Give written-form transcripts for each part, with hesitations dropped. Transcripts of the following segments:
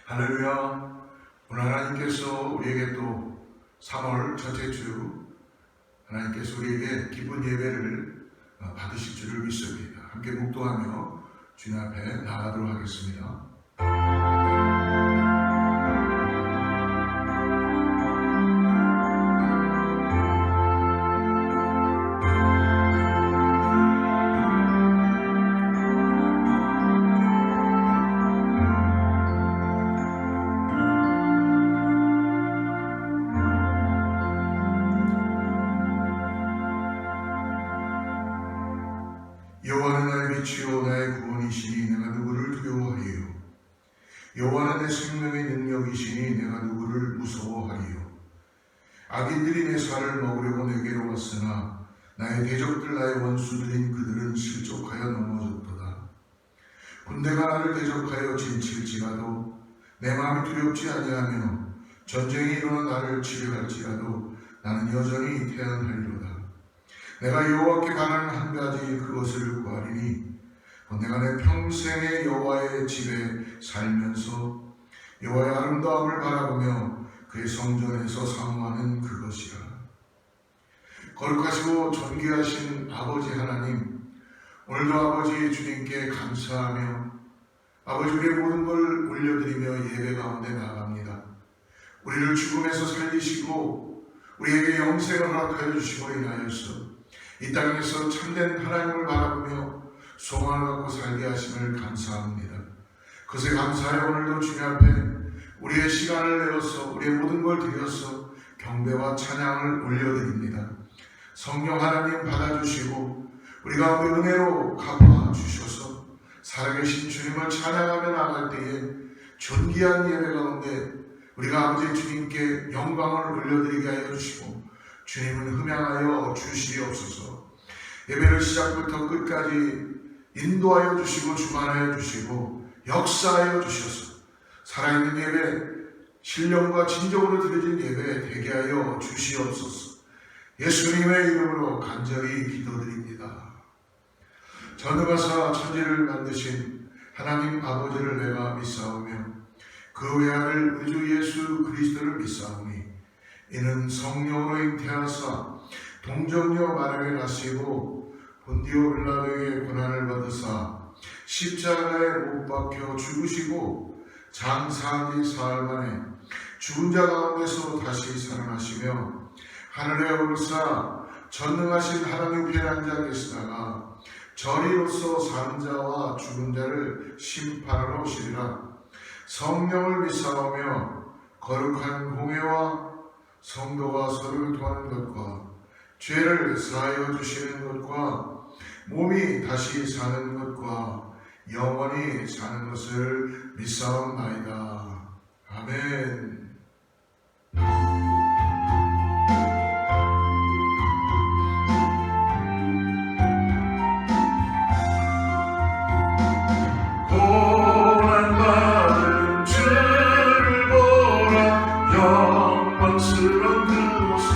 할렐루야. 오늘 하나님께서 우리에게 또 3월 첫째 주 하나님께서 우리에게 기쁜 예배를 받으실 줄을 믿습니다. 함께 묵도하며 주님 앞에 나아가도록 하겠습니다. 여호와는 나의 빛이요 나의 구원이시니 내가 누구를 두려워하리요. 여호와는 내 생명의 능력이시니 내가 누구를 무서워하리요. 악인들이 내 살을 먹으려고 내게로 왔으나 나의 대적들 나의 원수들인 그들은 실족하여 넘어졌도다. 군대가 나를 대적하여 진칠지라도 내 마음이 두렵지 아니하며 전쟁이 일어나 나를 치려할지라도 나는 여전히 태안하리로다. 내가 여호와께 관한 한 가지 그것을 구하리니 내가 내 평생의 여호와의 집에 살면서 여호와의 아름다움을 바라보며 그의 성전에서 사모하는 그것이라. 거룩하시고 존귀하신 아버지 하나님, 오늘도 아버지 주님께 감사하며 아버지 우리의 모든 걸 올려드리며 예배 가운데 나아갑니다. 우리를 죽음에서 살리시고 우리에게 영생을 허락하여 주시고 인하여서 이 땅에서 참된 하나님을 바라보며 소망을 갖고 살게 하심을 감사합니다. 그것에 감사하여 오늘도 주님 앞에 우리의 시간을 내어서 우리의 모든 걸 드려서 경배와 찬양을 올려드립니다. 성령 하나님 받아주시고 우리 가운데 은혜로 갚아주셔서 살아계신 주님을 찬양하며 나아갈 때에 존귀한 예배 가운데 우리가 아버지 주님께 영광을 올려드리게 하여 주시고 주님은 흠양하여 주시옵소서. 예배를 시작부터 끝까지 인도하여 주시고 주관하여 주시고 역사하여 주셔서 살아있는 예배, 신령과 진정으로 드려진 예배 되게 하여 주시옵소서. 예수님의 이름으로 간절히 기도드립니다. 전능하사 천지를 만드신 하나님 아버지를 내가 믿사오며 그 외아들 우리 주 예수 그리스도를 믿사오니 이는 성령으로 잉태하사 동정녀 마리아에 나시고 본디오 빌라도에게 고난을 받으사 십자가에 못 박혀 죽으시고 장사한 지 사흘 만에 죽은 자 가운데서 다시 살아나시며 하늘에 오르사 전능하신 하나님 우편에 앉아 계시다가 저리로서 사는 자와 죽은 자를 심판하러 오시리라. 성령을 믿사오며 거룩한 공회와 성도가 서로를 도하는 것과 죄를 사하여 주시는 것과 몸이 다시 사는 것과 영원히 사는 것을 믿사옵나이다. 아멘. 고난받은 주를 보라 영광스러운 그 모습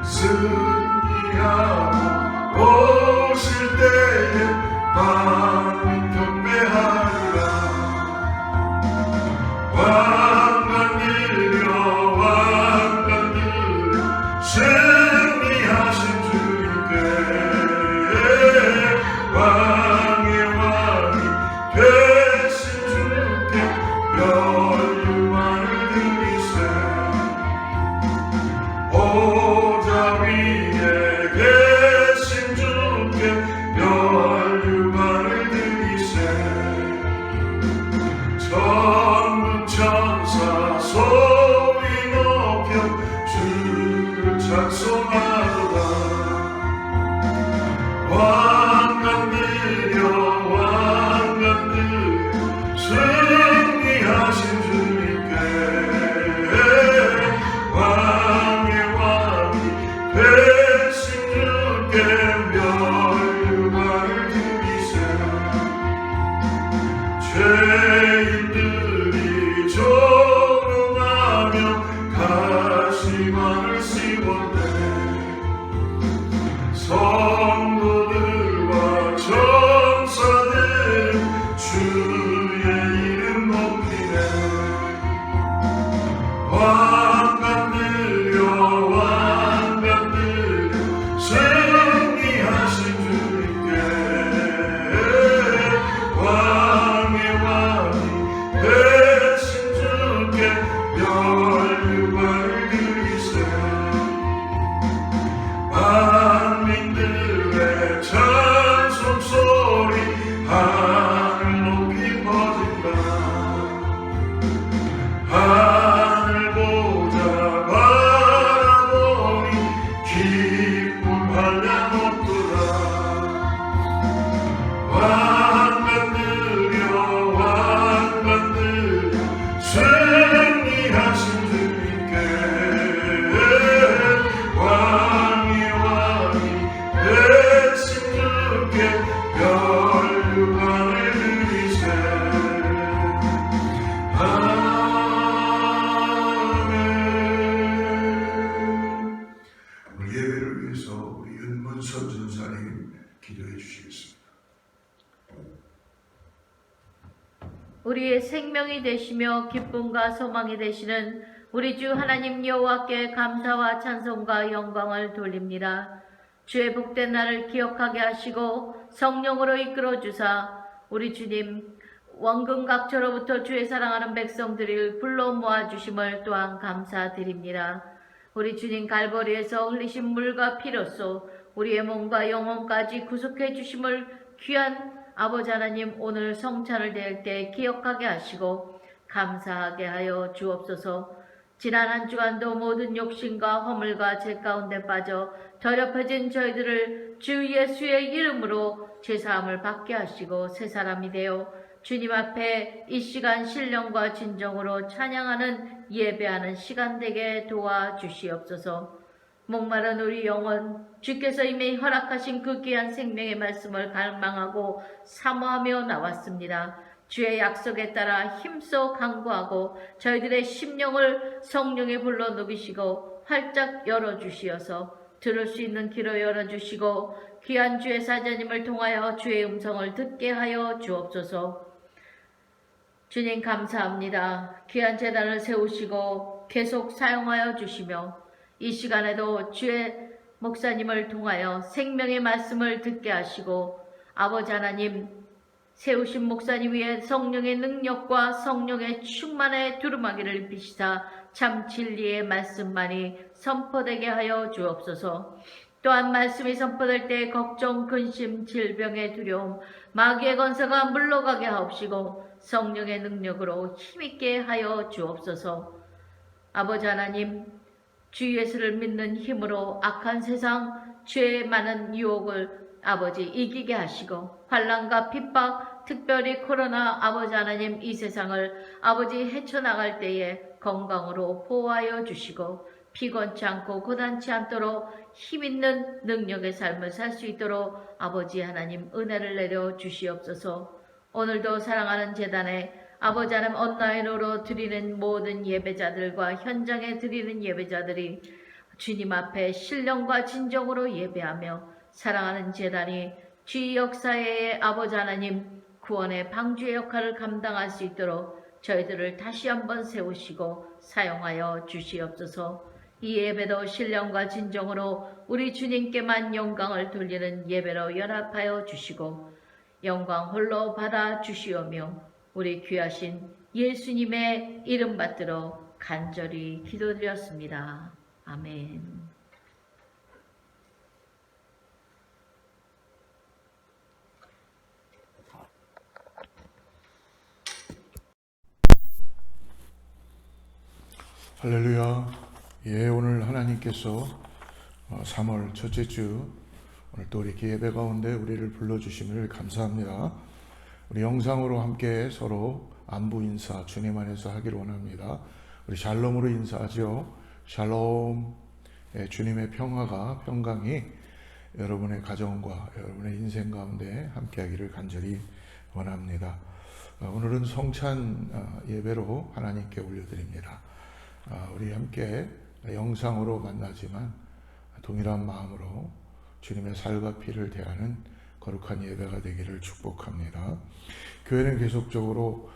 승리하고 오실 때에 마음이 경배하리라. 왕관 들여 승리하신 주님께 왕의 왕이 되신 주께 영광을 드리세. 보좌 위에 계신 주께 영광을 드리세. 천군 천사 소리 높여 주를 찬송하도다. 왕관 들여 승리하신 주님께 왕의 왕이 되신 주께 영광을 드리세. 죄인들이 조롱하며 가시관을 씌웠네. 성도들과 천사들 주의 이름 우리의 생명이 되시며 기쁨과 소망이 되시는 우리 주 하나님 여호와께 감사와 찬송과 영광을 돌립니다. 주의 복된 날을 기억하게 하시고 성령으로 이끌어 주사 우리 주님 원금 각처로부터 주의 사랑하는 백성들을 불러 모아 주심을 또한 감사드립니다. 우리 주님 갈보리에서 흘리신 물과 피로써 우리의 몸과 영혼까지 구속해 주심을 귀한 아버지 하나님 오늘 성찬을 드릴 때 기억하게 하시고 감사하게 하여 주옵소서. 지난 한 주간도 모든 욕심과 허물과 죄 가운데 빠져 더럽혀진 저희들을 주 예수의 이름으로 죄사함을 받게 하시고 새 사람이 되어 주님 앞에 이 시간 신령과 진정으로 찬양하는 예배하는 시간 되게 도와주시옵소서. 목마른 우리 영혼 주께서 이미 허락하신 그 귀한 생명의 말씀을 갈망하고 사모하며 나왔습니다. 주의 약속에 따라 힘써 간구하고 저희들의 심령을 성령에 불러 누비시고 활짝 열어주시어서 들을 수 있는 귀로 열어주시고 귀한 주의 사자님을 통하여 주의 음성을 듣게 하여 주옵소서. 주님 감사합니다. 귀한 제단을 세우시고 계속 사용하여 주시며 이 시간에도 주의 목사님을 통하여 생명의 말씀을 듣게 하시고 아버지 하나님 세우신 목사님 위에 성령의 능력과 성령의 충만의 두루마기를 입히시사 참 진리의 말씀만이 선포되게 하여 주옵소서. 또한 말씀이 선포될 때 걱정, 근심, 질병의 두려움, 마귀의 건세가 물러가게 하옵시고 성령의 능력으로 힘있게 하여 주옵소서. 아버지 하나님 주 예수를 믿는 힘으로 악한 세상 죄의 많은 유혹을 아버지 이기게 하시고 환난과 핍박 특별히 코로나 아버지 하나님 이 세상을 아버지 헤쳐나갈 때에 건강으로 보호하여 주시고 피곤치 않고 고단치 않도록 힘있는 능력의 삶을 살 수 있도록 아버지 하나님 은혜를 내려 주시옵소서. 오늘도 사랑하는 제단에 아버지 하나님 온라인으로 드리는 모든 예배자들과 현장에 드리는 예배자들이 주님 앞에 신령과 진정으로 예배하며 사랑하는 제단이 주 역사의 아버지 하나님 구원의 방주의 역할을 감당할 수 있도록 저희들을 다시 한번 세우시고 사용하여 주시옵소서. 이 예배도 신령과 진정으로 우리 주님께만 영광을 돌리는 예배로 연합하여 주시고 영광 홀로 받아 주시오며 우리 귀하신 예수님의 이름 받들어 간절히 기도드렸습니다. 아멘. 할렐루야. 예, 오늘 하나님께서 3월 첫째 주 오늘 또 이렇게 예배 가운데 우리를 불러주심을 감사합니다. 우리 영상으로 함께 서로 안부 인사 주님 안에서 하기를 원합니다. 우리 샬롬으로 인사하죠. 샬롬. 예, 주님의 평강이 여러분의 가정과 여러분의 인생 가운데 함께 하기를 간절히 원합니다. 오늘은 성찬 예배로 하나님께 올려드립니다. 우리 함께 영상으로 만나지만 동일한 마음으로 주님의 살과 피를 대하는 거룩한 예배가 되기를 축복합니다. 교회는 계속적으로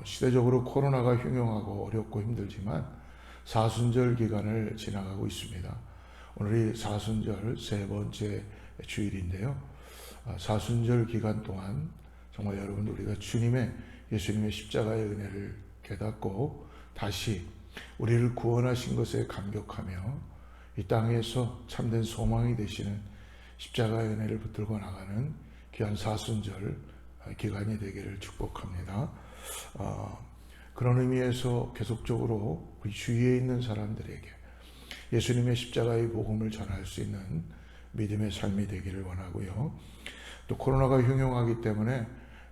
시대적으로 코로나가 흉흉하고 어렵고 힘들지만 사순절 기간을 지나가고 있습니다. 오늘이 사순절 세 번째 주일인데요. 사순절 기간 동안 정말 여러분 우리가 예수님의 십자가의 은혜를 깨닫고 다시 우리를 구원하신 것에 감격하며 이 땅에서 참된 소망이 되시는 십자가의 은혜를 붙들고 나가는 귀한 사순절 기간이 되기를 축복합니다. 그런 의미에서 계속적으로 우리 주위에 있는 사람들에게 예수님의 십자가의 복음을 전할 수 있는 믿음의 삶이 되기를 원하고요. 또 코로나가 흉흉하기 때문에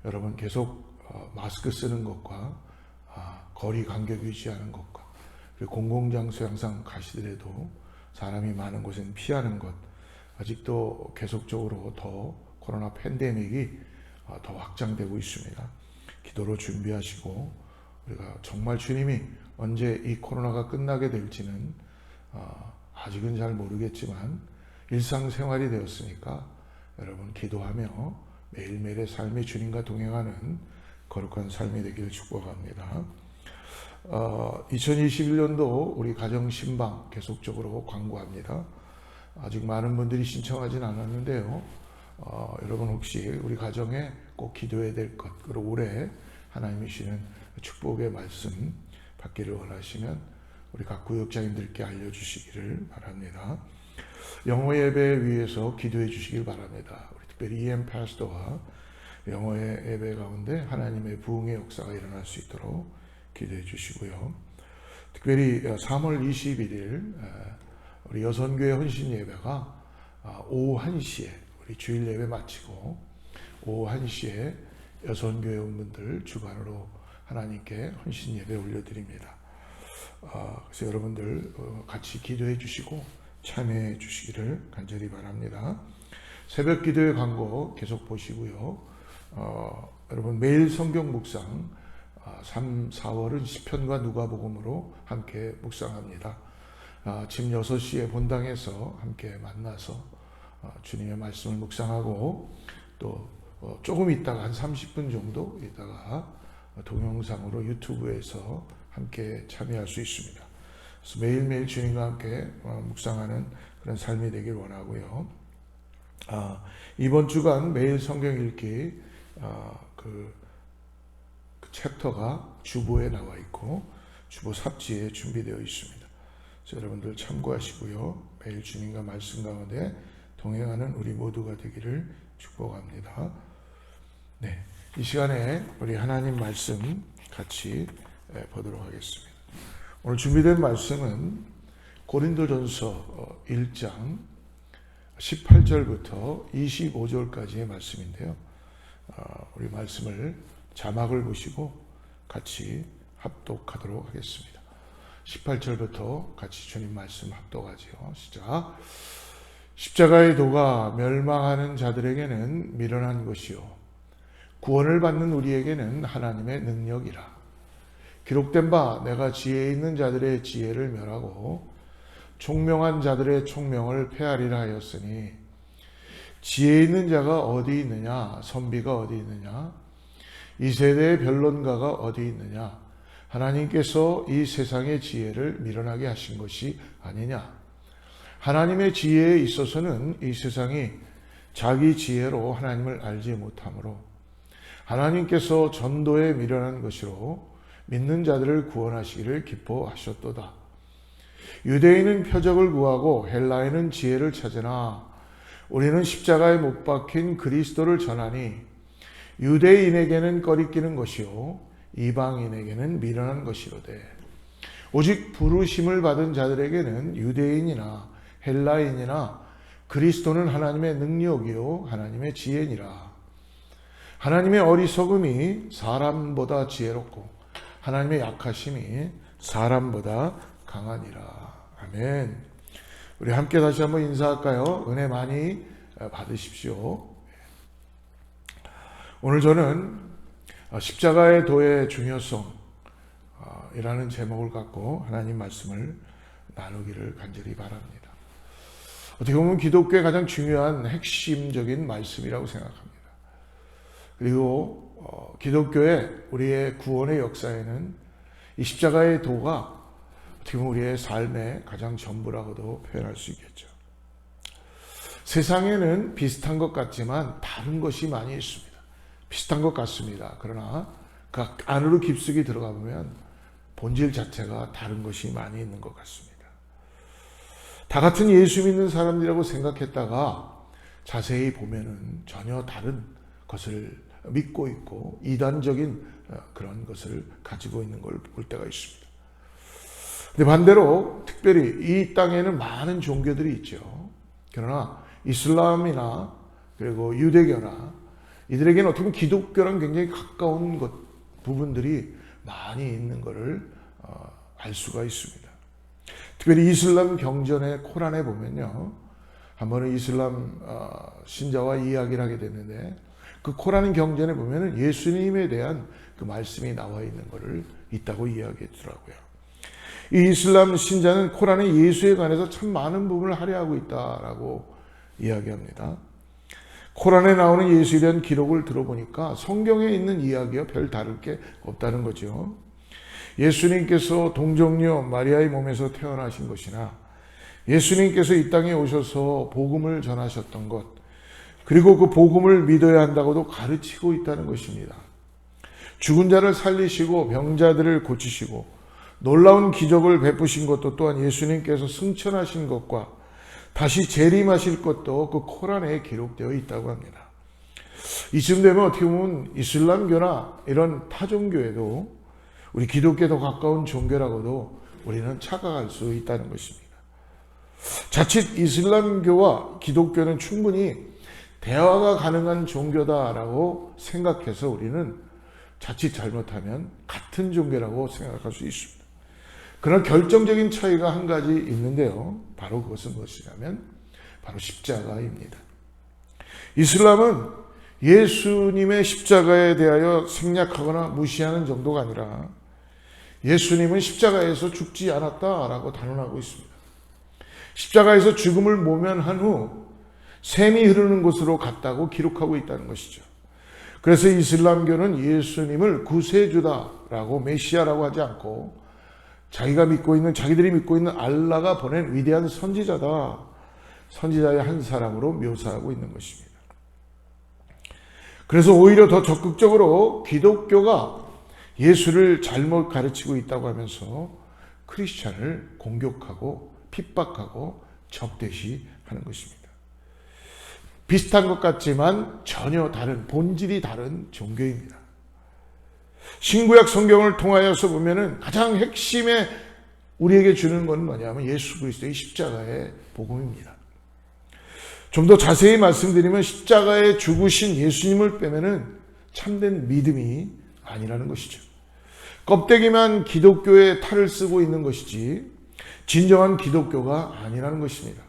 여러분 계속 마스크 쓰는 것과 거리 간격 유지하는 것과 그리고 공공장소에 항상 가시더라도 사람이 많은 곳은 피하는 것, 아직도 계속적으로 더 코로나 팬데믹이 더 확장되고 있습니다. 기도로 준비하시고 우리가 정말 주님이 언제 이 코로나가 끝나게 될지는 아직은 잘 모르겠지만 일상생활이 되었으니까 여러분 기도하며 매일매일의 삶이 주님과 동행하는 거룩한 삶이 되기를 축복합니다. 2021년도 우리 가정신방 계속적으로 광고합니다. 아직 많은 분들이 신청하진 않았는데요. 여러분 혹시 우리 가정에 꼭 기도해야 될 것, 그리고 올해 하나님이 주시는 축복의 말씀 받기를 원하시면 우리 각 구역장님들께 알려주시기를 바랍니다. 영어 예배 위해서 기도해 주시길 바랍니다. 우리 특별히 EM 파스터와 영어 예배 가운데 하나님의 부흥의 역사가 일어날 수 있도록 기도해 주시고요. 특별히 3월 21일 우리 여선교회 헌신 예배가 오후 1시에 우리 주일 예배 마치고 오후 1시에 여선교회 온 분들 주관으로 하나님께 헌신 예배 올려드립니다. 그래서 여러분들 같이 기도해 주시고 참여해 주시기를 간절히 바랍니다. 새벽 기도의 광고 계속 보시고요. 여러분 매일 성경 묵상 3, 4월은 시편과 누가복음으로 함께 묵상합니다. 아침 6시에 본당에서 함께 만나서 주님의 말씀을 묵상하고 또 조금 있다가 한 30분 정도 있다가 동영상으로 유튜브에서 함께 참여할 수 있습니다. 그래서 매일매일 주님과 함께 묵상하는 그런 삶이 되길 원하고요. 이번 주간 매일 성경 읽기 그 챕터가 주보에 나와 있고 주보 삽지에 준비되어 있습니다. 그래서 여러분들 참고하시고요. 매일 주님과 말씀 가운데 동행하는 우리 모두가 되기를 축복합니다. 네, 이 시간에 우리 하나님 말씀 같이 보도록 하겠습니다. 오늘 준비된 말씀은 고린도전서 1장 18절부터 25절까지의 말씀인데요. 우리 말씀을 자막을 보시고 같이 합독하도록 하겠습니다. 18절부터 같이 주님 말씀 합독하지요. 시작. 십자가의 도가 멸망하는 자들에게는 미련한 것이요 구원을 받는 우리에게는 하나님의 능력이라. 기록된 바 내가 지혜 있는 자들의 지혜를 멸하고 총명한 자들의 총명을 폐하리라 하였으니 지혜 있는 자가 어디 있느냐 선비가 어디 있느냐 이 세대의 변론가가 어디 있느냐 하나님께서 이 세상의 지혜를 미련하게 하신 것이 아니냐. 하나님의 지혜에 있어서는 이 세상이 자기 지혜로 하나님을 알지 못하므로 하나님께서 전도에 미련한 것으로 믿는 자들을 구원하시기를 기뻐하셨도다. 유대인은 표적을 구하고 헬라인은 지혜를 찾으나 우리는 십자가에 못 박힌 그리스도를 전하니 유대인에게는 꺼리끼는 것이요 이방인에게는 미련한 것이로되 오직 부르심을 받은 자들에게는 유대인이나 헬라인이나 그리스도는 하나님의 능력이요 하나님의 지혜니라. 하나님의 어리석음이 사람보다 지혜롭고 하나님의 약하심이 사람보다 강하니라. 아멘. 우리 함께 다시 한번 인사할까요? 은혜 많이 받으십시오. 오늘 저는 십자가의 도의 중요성 이라는 제목을 갖고 하나님 말씀을 나누기를 간절히 바랍니다. 어떻게 보면 기독교의 가장 중요한 핵심적인 말씀이라고 생각합니다. 그리고 기독교의 우리의 구원의 역사에는 이 십자가의 도가 어떻게 보면 우리의 삶의 가장 전부라고도 표현할 수 있겠죠. 세상에는 비슷한 것 같지만 다른 것이 많이 있습니다. 비슷한 것 같습니다. 그러나 그 안으로 깊숙이 들어가 보면 본질 자체가 다른 것이 많이 있는 것 같습니다. 다 같은 예수 믿는 사람들이라고 생각했다가 자세히 보면은 전혀 다른 것을 믿고 있고 이단적인 그런 것을 가지고 있는 걸 볼 때가 있습니다. 근데 반대로 특별히 이 땅에는 많은 종교들이 있죠. 그러나 이슬람이나 그리고 유대교나 이들에게는 어떻게 보면 기독교랑 굉장히 가까운 부분들이 많이 있는 것을 알 수가 있습니다. 특별히 이슬람 경전의 코란에 보면요, 한 번은 이슬람 신자와 이야기를 하게 됐는데 그 코란 경전에 보면은 예수님에 대한 그 말씀이 나와 있는 것을 있다고 이야기했더라고요. 이 이슬람 신자는 코란에 예수에 관해서 참 많은 부분을 할애하고 있다라고 이야기합니다. 코란에 나오는 예수에 대한 기록을 들어보니까 성경에 있는 이야기와 별 다를 게 없다는 거죠. 예수님께서 동정녀 마리아의 몸에서 태어나신 것이나 예수님께서 이 땅에 오셔서 복음을 전하셨던 것, 그리고 그 복음을 믿어야 한다고도 가르치고 있다는 것입니다. 죽은 자를 살리시고 병자들을 고치시고 놀라운 기적을 베푸신 것도 또한 예수님께서 승천하신 것과 다시 재림하실 것도 그 코란에 기록되어 있다고 합니다. 이쯤 되면 어떻게 보면 이슬람교나 이런 타종교에도 우리 기독교에 더 가까운 종교라고도 우리는 착각할 수 있다는 것입니다. 자칫 이슬람교와 기독교는 충분히 대화가 가능한 종교다라고 생각해서 우리는 자칫 잘못하면 같은 종교라고 생각할 수 있습니다. 그러나 결정적인 차이가 한 가지 있는데요. 바로 그것은 무엇이냐면 바로 십자가입니다. 이슬람은 예수님의 십자가에 대하여 생략하거나 무시하는 정도가 아니라 예수님은 십자가에서 죽지 않았다라고 단언하고 있습니다. 십자가에서 죽음을 모면한 후 샘이 흐르는 곳으로 갔다고 기록하고 있다는 것이죠. 그래서 이슬람교는 예수님을 구세주다라고 메시아라고 하지 않고 자기들이 믿고 있는 알라가 보낸 위대한 선지자다, 선지자의 한 사람으로 묘사하고 있는 것입니다. 그래서 오히려 더 적극적으로 기독교가 예수를 잘못 가르치고 있다고 하면서 크리스찬을 공격하고 핍박하고 적대시하는 것입니다. 비슷한 것 같지만 전혀 다른, 본질이 다른 종교입니다. 신구약 성경을 통하여서 보면은 가장 핵심에 우리에게 주는 건 뭐냐면 예수 그리스도의 십자가의 복음입니다. 좀 더 자세히 말씀드리면 십자가에 죽으신 예수님을 빼면은 참된 믿음이 아니라는 것이죠. 껍데기만 기독교의 탈을 쓰고 있는 것이지 진정한 기독교가 아니라는 것입니다.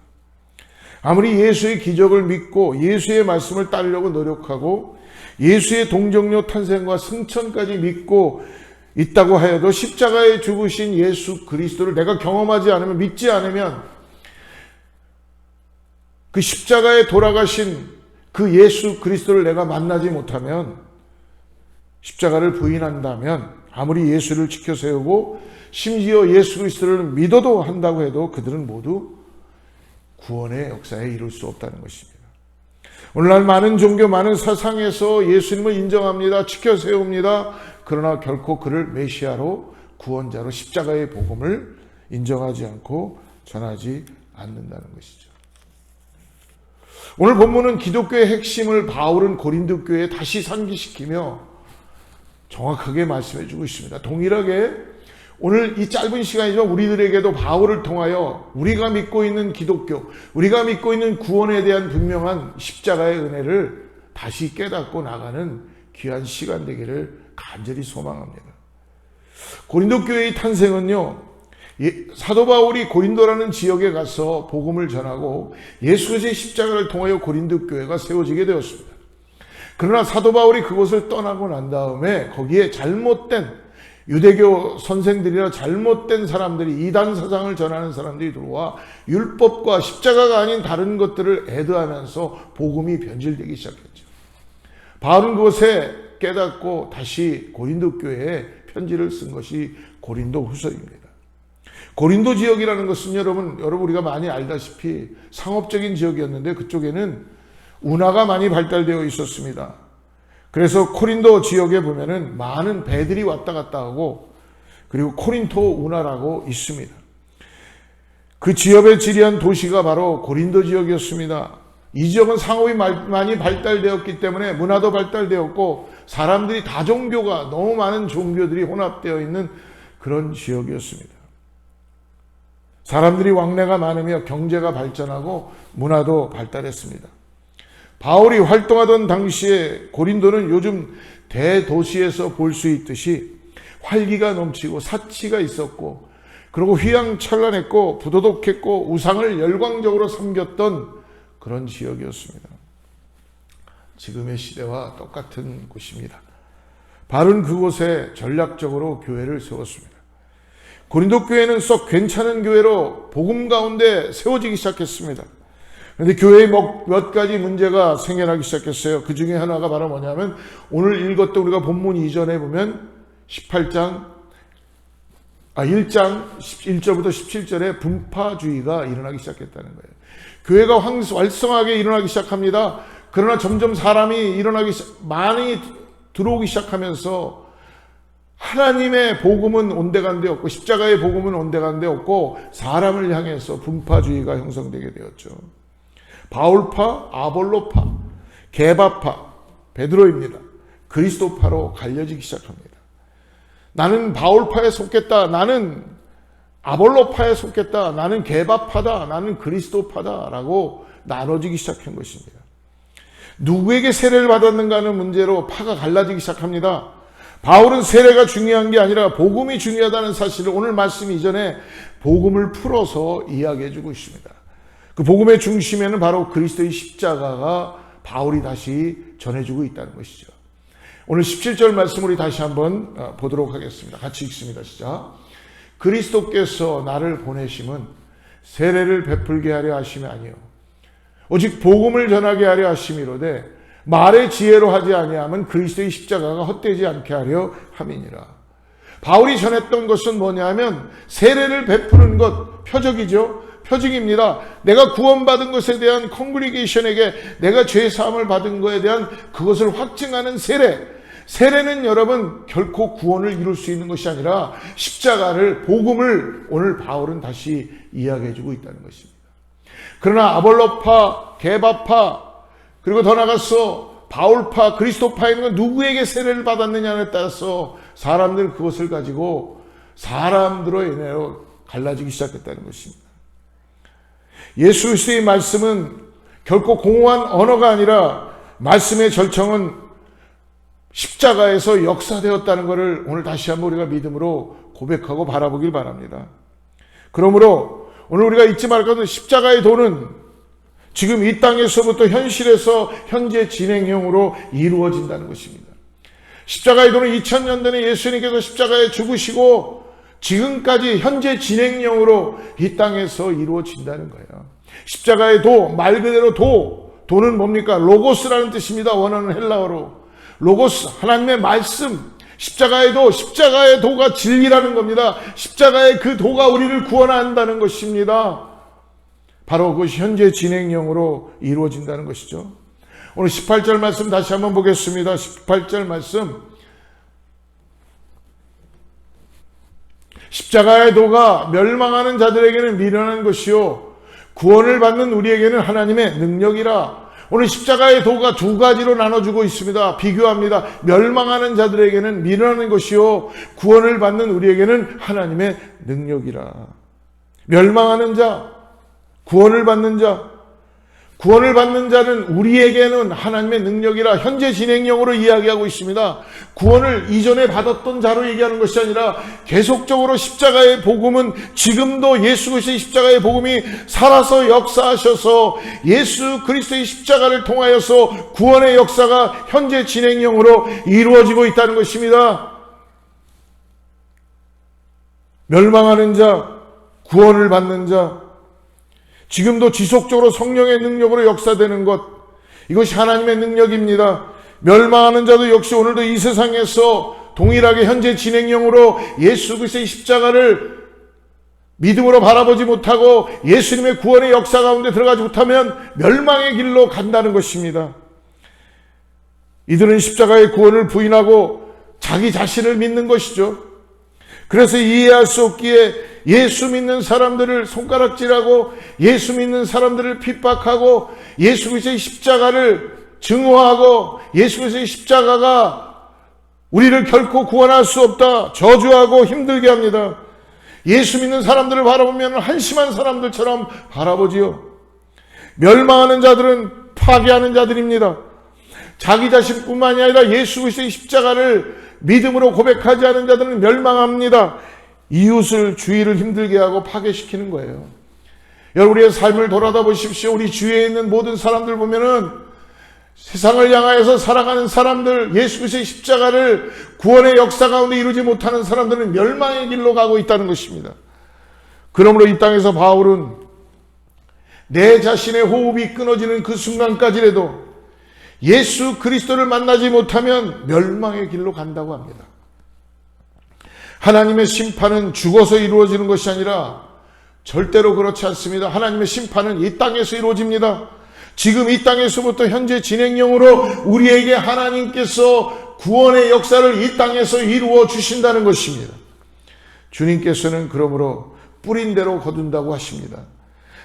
아무리 예수의 기적을 믿고 예수의 말씀을 따르려고 노력하고 예수의 동정녀 탄생과 승천까지 믿고 있다고 하여도 십자가에 죽으신 예수 그리스도를 내가 경험하지 않으면, 믿지 않으면, 그 십자가에 돌아가신 그 예수 그리스도를 내가 만나지 못하면, 십자가를 부인한다면, 아무리 예수를 지켜 세우고 심지어 예수 그리스도를 믿어도 한다고 해도 그들은 모두 구원의 역사에 이룰 수 없다는 것입니다. 오늘날 많은 종교, 많은 사상에서 예수님을 인정합니다. 지켜 세웁니다. 그러나 결코 그를 메시아로, 구원자로, 십자가의 복음을 인정하지 않고 전하지 않는다는 것이죠. 오늘 본문은 기독교의 핵심을 바울은 고린도 교회에 다시 상기시키며 정확하게 말씀해 주고 있습니다. 동일하게 오늘 이 짧은 시간이지만 우리들에게도 바울을 통하여 우리가 믿고 있는 기독교, 우리가 믿고 있는 구원에 대한 분명한 십자가의 은혜를 다시 깨닫고 나가는 귀한 시간 되기를 간절히 소망합니다. 고린도 교회의 탄생은요, 사도 바울이 고린도라는 지역에 가서 복음을 전하고 예수 그리스도의 십자가를 통하여 고린도 교회가 세워지게 되었습니다. 그러나 사도 바울이 그곳을 떠나고 난 다음에 거기에 잘못된 유대교 선생들이나 잘못된 사람들이, 이단 사상을 전하는 사람들이 들어와 율법과 십자가가 아닌 다른 것들을 애드하면서 복음이 변질되기 시작했죠. 바울은 그것에 깨닫고 다시 고린도 교회에 편지를 쓴 것이 고린도 후서입니다. 고린도 지역이라는 것은 여러분 우리가 많이 알다시피 상업적인 지역이었는데 그쪽에는 운하가 많이 발달되어 있었습니다. 그래서 코린도 지역에 보면은 많은 배들이 왔다 갔다 하고, 그리고 코린토 운하라고 있습니다. 그 지역에 지리한 도시가 바로 고린도 지역이었습니다. 이 지역은 상업이 많이 발달되었기 때문에 문화도 발달되었고 사람들이 다종교가, 너무 많은 종교들이 혼합되어 있는 그런 지역이었습니다. 사람들이 왕래가 많으며 경제가 발전하고 문화도 발달했습니다. 바울이 활동하던 당시에 고린도는 요즘 대도시에서 볼 수 있듯이 활기가 넘치고 사치가 있었고, 그리고 휘황찬란했고 부도덕했고 우상을 열광적으로 섬겼던 그런 지역이었습니다. 지금의 시대와 똑같은 곳입니다. 바울은 그곳에 전략적으로 교회를 세웠습니다. 고린도 교회는 썩 괜찮은 교회로 복음 가운데 세워지기 시작했습니다. 그런데 교회에 몇 가지 문제가 생겨나기 시작했어요. 그 중에 하나가 바로 뭐냐면, 오늘 읽었던 우리가 본문 이전에 보면 1장 1절부터 17절에 분파주의가 일어나기 시작했다는 거예요. 교회가 활성하게 일어나기 시작합니다. 그러나 점점 사람이 많이 들어오기 시작하면서 하나님의 복음은 온데간데 없고 십자가의 복음은 온데간데 없고 사람을 향해서 분파주의가 형성되게 되었죠. 바울파, 아볼로파, 게바파, 베드로입니다. 그리스도파로 갈려지기 시작합니다. 나는 바울파에 속겠다, 나는 아볼로파에 속겠다, 나는 게바파다, 나는 그리스도파다 라고 나눠지기 시작한 것입니다. 누구에게 세례를 받았는가 하는 문제로 파가 갈라지기 시작합니다. 바울은 세례가 중요한 게 아니라 복음이 중요하다는 사실을 오늘 말씀 이전에 복음을 풀어서 이야기해 주고 있습니다. 그 복음의 중심에는 바로 그리스도의 십자가가 바울이 다시 전해주고 있다는 것이죠. 오늘 17절 말씀 우리 다시 한번 보도록 하겠습니다. 같이 읽습니다. 시작. 그리스도께서 나를 보내심은 세례를 베풀게 하려 하심이 아니요 오직 복음을 전하게 하려 하심이로되 말의 지혜로 하지 아니하면 그리스도의 십자가가 헛되지 않게 하려 함이니라. 바울이 전했던 것은 뭐냐면 세례를 베푸는 것, 표적이죠. 표징입니다. 내가 구원받은 것에 대한 컨그리게이션에게 내가 죄사함을 받은 것에 대한 그것을 확증하는 세례. 세례는 여러분 결코 구원을 이룰 수 있는 것이 아니라 십자가를, 복음을 오늘 바울은 다시 이야기해 주고 있다는 것입니다. 그러나 아볼로파, 게바파, 그리고 더 나아가서 바울파, 그리스도파에 있는 건 누구에게 세례를 받았느냐에 따라서 사람들은 그것을 가지고 사람들로 인해서 갈라지기 시작했다는 것입니다. 예수 그리스도의 말씀은 결코 공허한 언어가 아니라 말씀의 절정은 십자가에서 역사되었다는 것을 오늘 다시 한번 우리가 믿음으로 고백하고 바라보길 바랍니다. 그러므로 오늘 우리가 잊지 말 것은 십자가의 도는 지금 이 땅에서부터 현실에서 현재 진행형으로 이루어진다는 것입니다. 십자가의 도는 2000년 전에 예수님께서 십자가에 죽으시고 지금까지 현재 진행형으로 이 땅에서 이루어진다는 거예요. 십자가의 도, 말 그대로 도는 뭡니까? 로고스라는 뜻입니다. 원어는 헬라어로. 로고스, 하나님의 말씀, 십자가의 도가 진리라는 겁니다. 십자가의 그 도가 우리를 구원한다는 것입니다. 바로 그것이 현재 진행형으로 이루어진다는 것이죠. 오늘 18절 말씀 다시 한번 보겠습니다. 18절 말씀. 십자가의 도가 멸망하는 자들에게는 미련한 것이요 구원을 받는 우리에게는 하나님의 능력이라. 오늘 십자가의 도가 두 가지로 나눠주고 있습니다. 비교합니다. 멸망하는 자들에게는 미련한 것이요 구원을 받는 우리에게는 하나님의 능력이라. 멸망하는 자, 구원을 받는 자. 구원을 받는 자는 우리에게는 하나님의 능력이라 현재 진행형으로 이야기하고 있습니다. 구원을 이전에 받았던 자로 얘기하는 것이 아니라 계속적으로 십자가의 복음은 지금도 예수 그리스도의 십자가의 복음이 살아서 역사하셔서 예수 그리스도의 십자가를 통하여서 구원의 역사가 현재 진행형으로 이루어지고 있다는 것입니다. 멸망하는 자, 구원을 받는 자, 지금도 지속적으로 성령의 능력으로 역사되는 것, 이것이 하나님의 능력입니다. 멸망하는 자도 역시 오늘도 이 세상에서 동일하게 현재 진행형으로 예수 그리스도의 십자가를 믿음으로 바라보지 못하고 예수님의 구원의 역사 가운데 들어가지 못하면 멸망의 길로 간다는 것입니다. 이들은 십자가의 구원을 부인하고 자기 자신을 믿는 것이죠. 그래서 이해할 수 없기에 예수 믿는 사람들을 손가락질하고 예수 믿는 사람들을 핍박하고 예수 그리스도의 십자가를 증오하고 예수 그리스도의 십자가가 우리를 결코 구원할 수 없다 저주하고 힘들게 합니다. 예수 믿는 사람들을 바라보면 한심한 사람들처럼 바라보지요. 멸망하는 자들은 파괴하는 자들입니다. 자기 자신뿐만이 아니라 예수 그리스도의 십자가를 믿음으로 고백하지 않은 자들은 멸망합니다. 이웃을, 주위를 힘들게 하고 파괴시키는 거예요. 여러분, 우리의 삶을 돌아다 보십시오. 우리 주위에 있는 모든 사람들 보면은 세상을 향하여서 살아가는 사람들, 예수 그리스도의 십자가를 구원의 역사 가운데 이루지 못하는 사람들은 멸망의 길로 가고 있다는 것입니다. 그러므로 이 땅에서 바울은 내 자신의 호흡이 끊어지는 그 순간까지라도 예수 그리스도를 만나지 못하면 멸망의 길로 간다고 합니다. 하나님의 심판은 죽어서 이루어지는 것이 아니라 절대로 그렇지 않습니다. 하나님의 심판은 이 땅에서 이루어집니다. 지금 이 땅에서부터 현재 진행형으로 우리에게 하나님께서 구원의 역사를 이 땅에서 이루어 주신다는 것입니다. 주님께서는 그러므로 뿌린 대로 거둔다고 하십니다.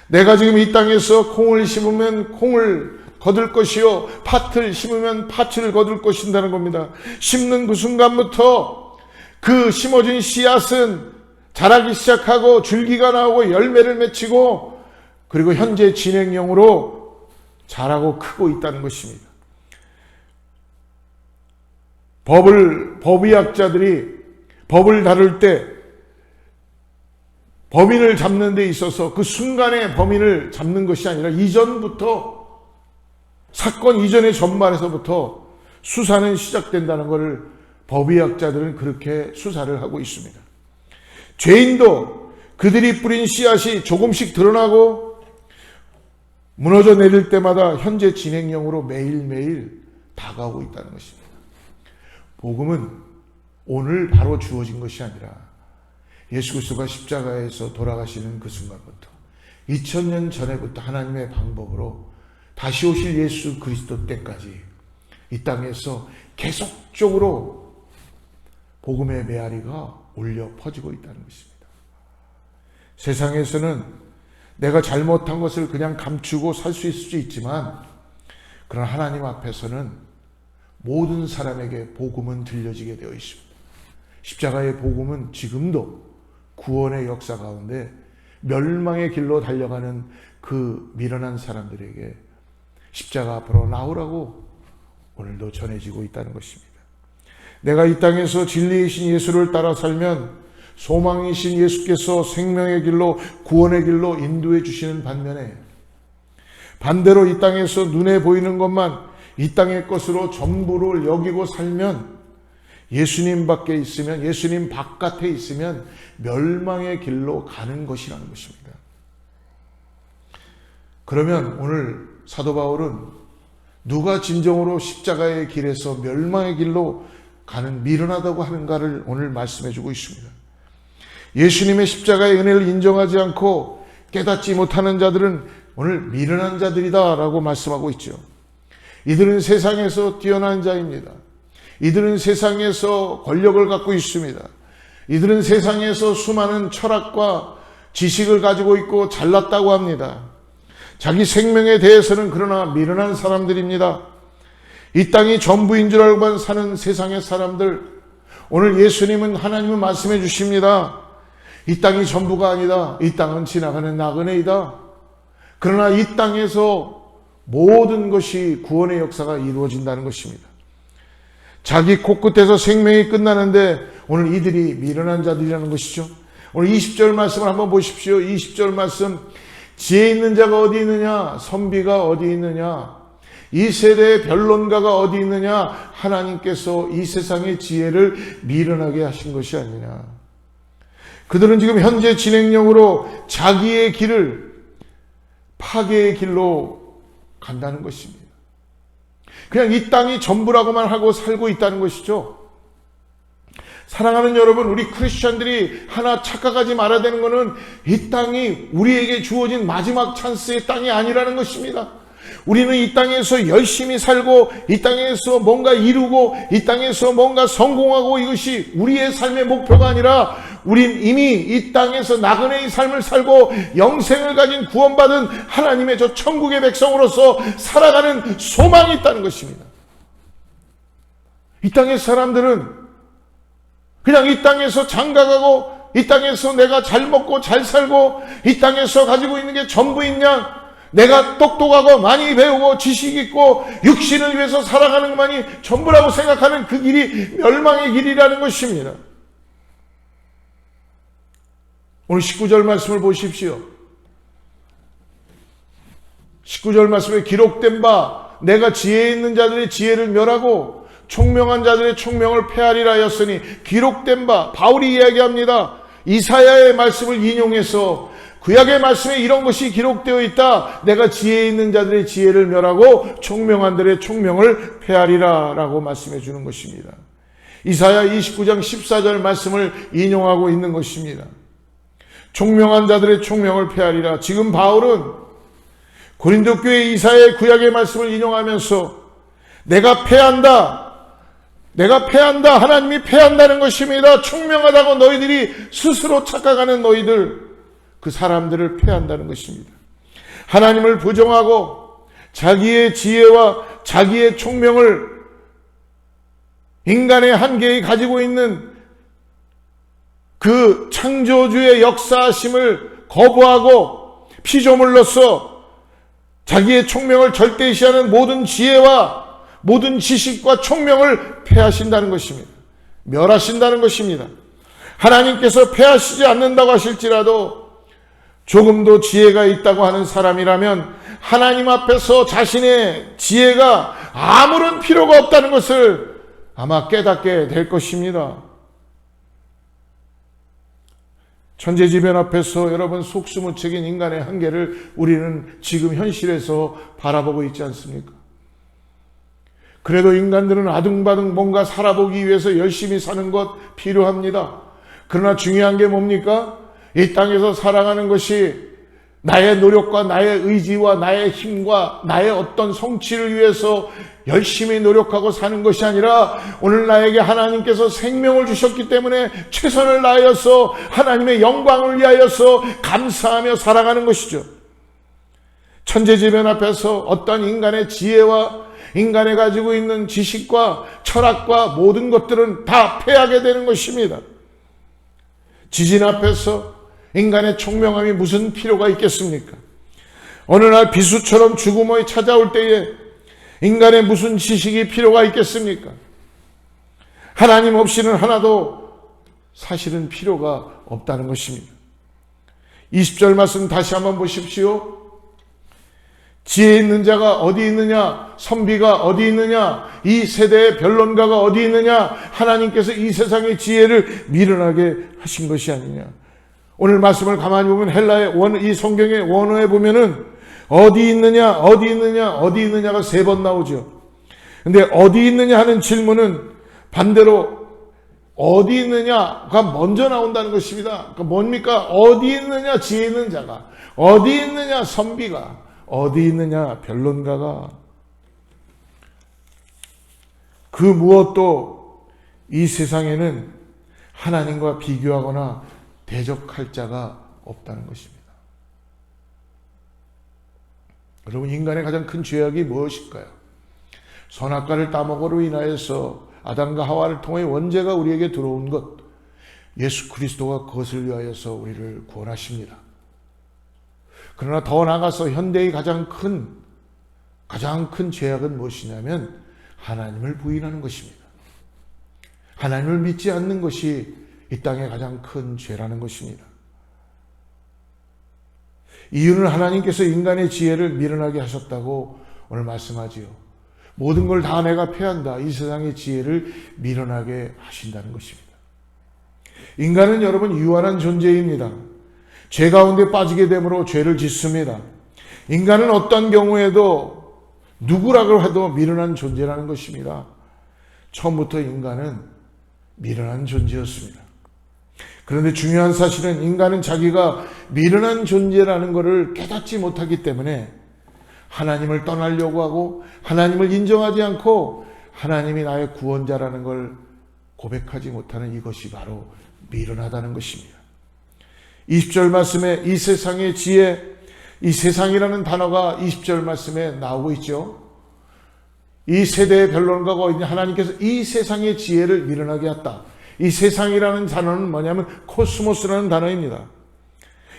내가 지금 이 땅에서 콩을 심으면 콩을 거둘 것이요, 팥을 심으면 팥을 거둘 것인다는 겁니다. 심는 그 순간부터 그 심어진 씨앗은 자라기 시작하고 줄기가 나오고 열매를 맺히고 그리고 현재 진행형으로 자라고 크고 있다는 것입니다. 법의학자들이 법을 다룰 때 범인을 잡는 데 있어서 그 순간에 범인을 잡는 것이 아니라 이전부터, 사건 이전의 전말에서부터 수사는 시작된다는 것을 법의학자들은 그렇게 수사를 하고 있습니다. 죄인도 그들이 뿌린 씨앗이 조금씩 드러나고 무너져 내릴 때마다 현재 진행형으로 매일매일 다가오고 있다는 것입니다. 복음은 오늘 바로 주어진 것이 아니라 예수 그리스도가 십자가에서 돌아가시는 그 순간부터 2000년 전에부터 하나님의 방법으로 다시 오실 예수 그리스도 때까지 이 땅에서 계속적으로 복음의 메아리가 울려 퍼지고 있다는 것입니다. 세상에서는 내가 잘못한 것을 그냥 감추고 살 수 있을 수 있지만, 그러나 하나님 앞에서는 모든 사람에게 복음은 들려지게 되어 있습니다. 십자가의 복음은 지금도 구원의 역사 가운데 멸망의 길로 달려가는 그 미련한 사람들에게 십자가 앞으로 나오라고 오늘도 전해지고 있다는 것입니다. 내가 이 땅에서 진리이신 예수를 따라 살면 소망이신 예수께서 생명의 길로, 구원의 길로 인도해 주시는 반면에, 반대로 이 땅에서 눈에 보이는 것만 이 땅의 것으로 전부를 여기고 살면, 예수님 밖에 있으면, 예수님 바깥에 있으면 멸망의 길로 가는 것이라는 것입니다. 그러면 오늘 사도 바울은 누가 진정으로 십자가의 길에서 멸망의 길로 가는 미련하다고 하는가를 오늘 말씀해 주고 있습니다. 예수님의 십자가의 은혜를 인정하지 않고 깨닫지 못하는 자들은 오늘 미련한 자들이다 라고 말씀하고 있죠. 이들은 세상에서 뛰어난 자입니다. 이들은 세상에서 권력을 갖고 있습니다. 이들은 세상에서 수많은 철학과 지식을 가지고 있고 잘났다고 합니다. 자기 생명에 대해서는 그러나 미련한 사람들입니다. 이 땅이 전부인 줄 알고만 사는 세상의 사람들, 오늘 예수님은, 하나님은 말씀해 주십니다. 이 땅이 전부가 아니다. 이 땅은 지나가는 나그네이다. 그러나 이 땅에서 모든 것이 구원의 역사가 이루어진다는 것입니다. 자기 코끝에서 생명이 끝나는데 오늘 이들이 미련한 자들이라는 것이죠. 오늘 20절 말씀을 한번 보십시오. 20절 말씀, 지혜 있는 자가 어디 있느냐? 선비가 어디 있느냐? 이 세대의 변론가가 어디 있느냐? 하나님께서 이 세상의 지혜를 미련하게 하신 것이 아니냐. 그들은 지금 현재 진행형으로 자기의 길을 파괴의 길로 간다는 것입니다. 그냥 이 땅이 전부라고만 하고 살고 있다는 것이죠. 사랑하는 여러분, 우리 크리스천들이 하나 착각하지 말아야 되는 것은 이 땅이 우리에게 주어진 마지막 찬스의 땅이 아니라는 것입니다. 우리는 이 땅에서 열심히 살고, 이 땅에서 뭔가 이루고, 이 땅에서 뭔가 성공하고, 이것이 우리의 삶의 목표가 아니라 우린 이미 이 땅에서 나그네의 삶을 살고 영생을 가진 구원받은 하나님의 저 천국의 백성으로서 살아가는 소망이 있다는 것입니다. 이 땅의 사람들은 그냥 이 땅에서 장가가고 이 땅에서 내가 잘 먹고 잘 살고 이 땅에서 가지고 있는 게 전부인 양, 내가 똑똑하고 많이 배우고 지식 있고 육신을 위해서 살아가는 것만이 전부라고 생각하는 그 길이 멸망의 길이라는 것입니다. 오늘 19절 말씀을 보십시오. 19절 말씀에 기록된 바 내가 지혜 있는 자들의 지혜를 멸하고 총명한 자들의 총명을 폐하리라 하였으니, 기록된 바, 바울이 이야기합니다. 이사야의 말씀을 인용해서 구약의 말씀에 이런 것이 기록되어 있다. 내가 지혜 있는 자들의 지혜를 멸하고 총명한 자들의 총명을 폐하리라 라고 말씀해 주는 것입니다. 이사야 29장 14절 말씀을 인용하고 있는 것입니다. 총명한 자들의 총명을 폐하리라. 지금 바울은 고린도 교회 이사야의 구약의 말씀을 인용하면서 내가 패한다, 하나님이 패한다는 것입니다. 총명하다고 너희들이 스스로 착각하는 너희들, 그 사람들을 패한다는 것입니다. 하나님을 부정하고 자기의 지혜와 자기의 총명을, 인간의 한계에 가지고 있는 그 창조주의 역사하심을 거부하고 피조물로서 자기의 총명을 절대시하는 모든 지혜와 모든 지식과 총명을 폐하신다는 것입니다. 멸하신다는 것입니다. 하나님께서 폐하시지 않는다고 하실지라도 조금도 지혜가 있다고 하는 사람이라면 하나님 앞에서 자신의 지혜가 아무런 필요가 없다는 것을 아마 깨닫게 될 것입니다. 천재지변 앞에서 여러분 속수무책인 인간의 한계를 우리는 지금 현실에서 바라보고 있지 않습니까? 그래도 인간들은 아등바등 뭔가 살아보기 위해서 열심히 사는 것 필요합니다. 그러나 중요한 게 뭡니까? 이 땅에서 살아가는 것이 나의 노력과 나의 의지와 나의 힘과 나의 어떤 성취를 위해서 열심히 노력하고 사는 것이 아니라 오늘 나에게 하나님께서 생명을 주셨기 때문에 최선을 다하여서 하나님의 영광을 위하여서 감사하며 살아가는 것이죠. 천재지변 앞에서 어떤 인간의 지혜와 인간이 가지고 있는 지식과 철학과 모든 것들은 다 패하게 되는 것입니다. 지진 앞에서 인간의 총명함이 무슨 필요가 있겠습니까? 어느 날 비수처럼 죽음이 찾아올 때에 인간의 무슨 지식이 필요가 있겠습니까? 하나님 없이는 하나도 사실은 필요가 없다는 것입니다. 20절 말씀 다시 한번 보십시오. 지혜 있는 자가 어디 있느냐? 선비가 어디 있느냐? 이 세대의 변론가가 어디 있느냐? 하나님께서 이 세상의 지혜를 미련하게 하신 것이 아니냐? 오늘 말씀을 가만히 보면 헬라의 이 성경의 원어에 보면은 어디 있느냐, 어디 있느냐, 어디 있느냐가 3번 나오죠. 근데 어디 있느냐 하는 질문은 반대로 어디 있느냐가 먼저 나온다는 것입니다. 그러니까 뭡니까? 어디 있느냐 지혜 있는 자가, 어디 있느냐 선비가, 어디 있느냐 변론가가. 그 무엇도 이 세상에는 하나님과 비교하거나 대적할 자가 없다는 것입니다. 여러분, 인간의 가장 큰 죄악이 무엇일까요? 선악과를 따먹으로 인하여서 아담과 하와를 통해 원죄가 우리에게 들어온 것, 예수 그리스도가 그것을 위하여서 우리를 구원하십니다. 그러나 더 나아가서 현대의 가장 큰 죄악은 무엇이냐면 하나님을 부인하는 것입니다. 하나님을 믿지 않는 것이 이 땅의 가장 큰 죄라는 것입니다. 이유는 하나님께서 인간의 지혜를 미련하게 하셨다고 오늘 말씀하지요. 모든 걸 다 내가 패한다. 이 세상의 지혜를 미련하게 하신다는 것입니다. 인간은 여러분 유한한 존재입니다. 죄 가운데 빠지게 되므로 죄를 짓습니다. 인간은 어떤 경우에도 누구라고 해도 미련한 존재라는 것입니다. 처음부터 인간은 미련한 존재였습니다. 그런데 중요한 사실은 인간은 자기가 미련한 존재라는 것을 깨닫지 못하기 때문에 하나님을 떠나려고 하고 하나님을 인정하지 않고 하나님이 나의 구원자라는 걸 고백하지 못하는 이것이 바로 미련하다는 것입니다. 20절 말씀에 이 세상의 지혜, 이 세상이라는 단어가 20절 말씀에 나오고 있죠. 이 세대의 변론가가 하나님께서 이 세상의 지혜를 미련하게 했다. 이 세상이라는 단어는 뭐냐면 코스모스라는 단어입니다.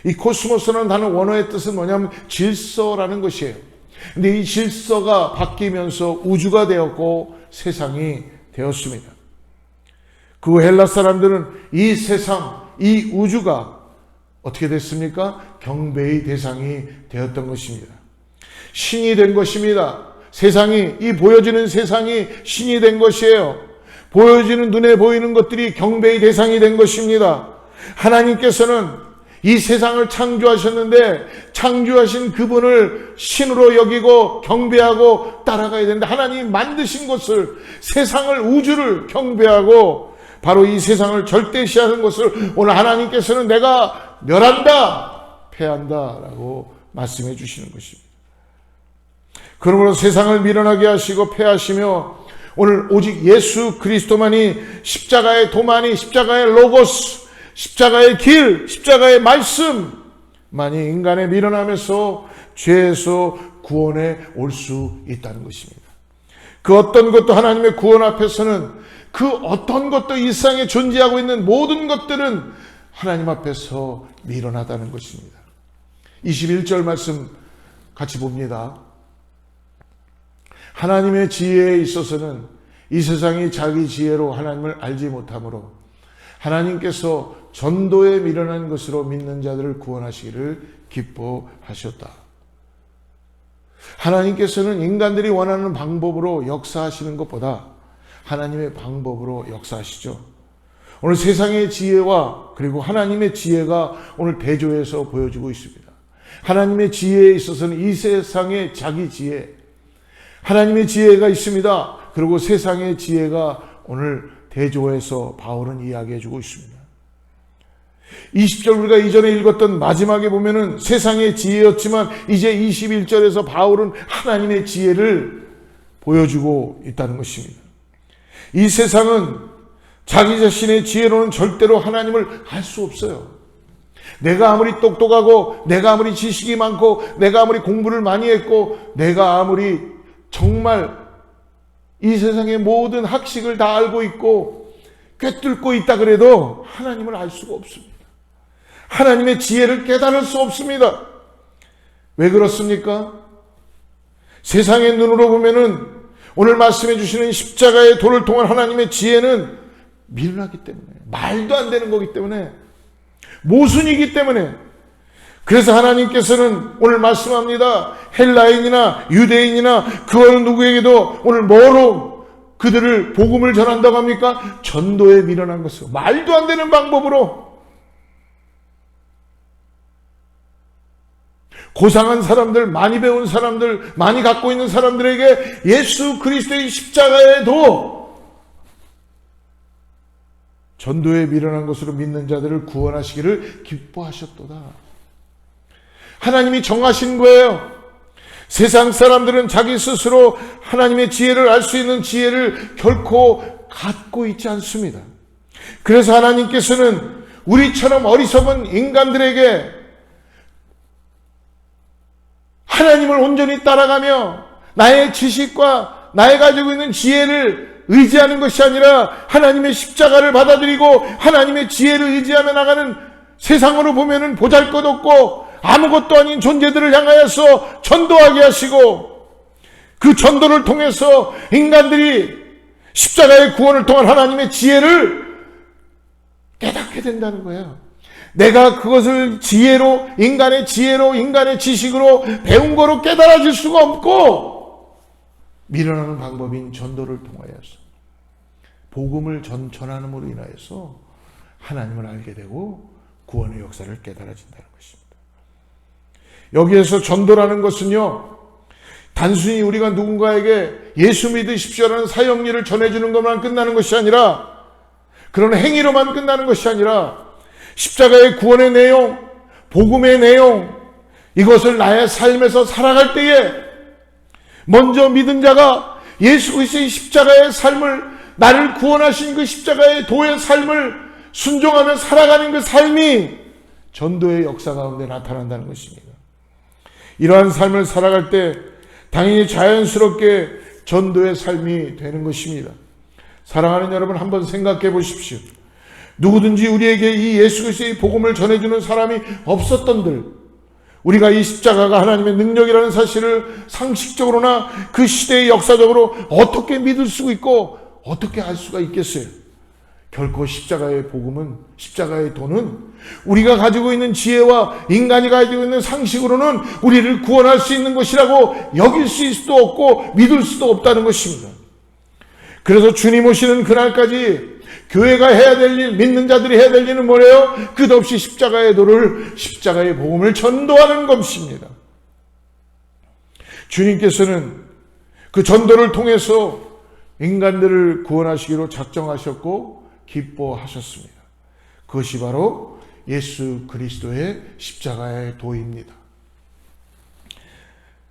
이 코스모스라는 단어 원어의 뜻은 뭐냐면 질서라는 것이에요. 근데 이 질서가 바뀌면서 우주가 되었고 세상이 되었습니다. 그 헬라 사람들은 이 세상, 이 우주가 어떻게 됐습니까? 경배의 대상이 되었던 것입니다. 신이 된 것입니다. 세상이, 이 보여지는 세상이 신이 된 것이에요. 보여지는 눈에 보이는 것들이 경배의 대상이 된 것입니다. 하나님께서는 이 세상을 창조하셨는데 창조하신 그분을 신으로 여기고 경배하고 따라가야 되는데 하나님이 만드신 것을, 세상을, 우주를 경배하고 바로 이 세상을 절대시하는 것을 오늘 하나님께서는 내가 멸한다, 패한다 라고 말씀해 주시는 것입니다. 그러므로 세상을 밀어나게 하시고 패하시며 오늘 오직 예수 그리스도만이, 십자가의 도만이, 십자가의 로고스, 십자가의 길, 십자가의 말씀만이 인간에 밀어나면서 죄에서 구원에 올 수 있다는 것입니다. 그 어떤 것도 하나님의 구원 앞에서는, 그 어떤 것도 일상에 존재하고 있는 모든 것들은 하나님 앞에서 밀어나다는 것입니다. 21절 말씀 같이 봅니다. 하나님의 지혜에 있어서는 이 세상이 자기 지혜로 하나님을 알지 못하므로 하나님께서 전도에 미련한 것으로 믿는 자들을 구원하시기를 기뻐하셨다. 하나님께서는 인간들이 원하는 방법으로 역사하시는 것보다 하나님의 방법으로 역사하시죠. 오늘 세상의 지혜와 그리고 하나님의 지혜가 오늘 대조해서 보여주고 있습니다. 하나님의 지혜에 있어서는 이 세상의 자기 지혜, 하나님의 지혜가 있습니다. 그리고 세상의 지혜가 오늘 대조해서 바울은 이야기해주고 있습니다. 20절 우리가 이전에 읽었던 마지막에 보면은 세상의 지혜였지만 이제 21절에서 바울은 하나님의 지혜를 보여주고 있다는 것입니다. 이 세상은 자기 자신의 지혜로는 절대로 하나님을 알 수 없어요. 내가 아무리 똑똑하고 내가 아무리 지식이 많고 내가 아무리 공부를 많이 했고 내가 아무리 정말 이 세상의 모든 학식을 다 알고 있고 꿰뚫고 있다 그래도 하나님을 알 수가 없습니다. 하나님의 지혜를 깨달을 수 없습니다. 왜 그렇습니까? 세상의 눈으로 보면은 오늘 말씀해 주시는 십자가의 도를 통한 하나님의 지혜는 미련하기 때문에, 말도 안 되는 거기 때문에, 모순이기 때문에, 그래서 하나님께서는 오늘 말씀합니다. 헬라인이나 유대인이나 그 어느 누구에게도 오늘 뭐로 그들을 복음을 전한다고 합니까? 전도에 미련한 것으로, 말도 안 되는 방법으로. 고상한 사람들, 많이 배운 사람들, 많이 갖고 있는 사람들에게 예수 그리스도의 십자가에도 전도에 미련한 것으로 믿는 자들을 구원하시기를 기뻐하셨도다. 하나님이 정하신 거예요. 세상 사람들은 자기 스스로 하나님의 지혜를 알 수 있는 지혜를 결코 갖고 있지 않습니다. 그래서 하나님께서는 우리처럼 어리석은 인간들에게 하나님을 온전히 따라가며 나의 지식과 나의 가지고 있는 지혜를 의지하는 것이 아니라 하나님의 십자가를 받아들이고 하나님의 지혜를 의지하며 나가는, 세상으로 보면은 보잘것없고 아무것도 아닌 존재들을 향하여서 전도하게 하시고 그 전도를 통해서 인간들이 십자가의 구원을 통한 하나님의 지혜를 깨닫게 된다는 거예요. 내가 그것을 지혜로, 인간의 지식으로 배운 거로 깨달아질 수가 없고 밀어나는 방법인 전도를 통하여서 복음을 전하는으로 인하여서 하나님을 알게 되고 구원의 역사를 깨달아진다는 것입니다. 여기에서 전도라는 것은요, 단순히 우리가 누군가에게 예수 믿으십시오라는 사역일을 전해주는 것만 끝나는 것이 아니라, 그런 행위로만 끝나는 것이 아니라 십자가의 구원의 내용, 복음의 내용, 이것을 나의 삶에서 살아갈 때에 먼저 믿은 자가 예수 그리스도의 십자가의 삶을, 나를 구원하신 그 십자가의 도의 삶을 순종하며 살아가는 그 삶이 전도의 역사 가운데 나타난다는 것입니다. 이러한 삶을 살아갈 때 당연히 자연스럽게 전도의 삶이 되는 것입니다. 사랑하는 여러분, 한번 생각해 보십시오. 누구든지 우리에게 이 예수 그리스도의 복음을 전해주는 사람이 없었던들, 우리가 이 십자가가 하나님의 능력이라는 사실을 상식적으로나 그 시대의 역사적으로 어떻게 믿을 수 있고 어떻게 알 수가 있겠어요? 결코 십자가의 복음은, 십자가의 도는 우리가 가지고 있는 지혜와 인간이 가지고 있는 상식으로는 우리를 구원할 수 있는 것이라고 여길 수도 없고 믿을 수도 없다는 것입니다. 그래서 주님 오시는 그날까지 교회가 해야 될 일, 믿는 자들이 해야 될 일은 뭐래요? 끝없이 십자가의 도를, 십자가의 복음을 전도하는 것입니다. 주님께서는 그 전도를 통해서 인간들을 구원하시기로 작정하셨고 기뻐하셨습니다. 그것이 바로 예수 그리스도의 십자가의 도입니다.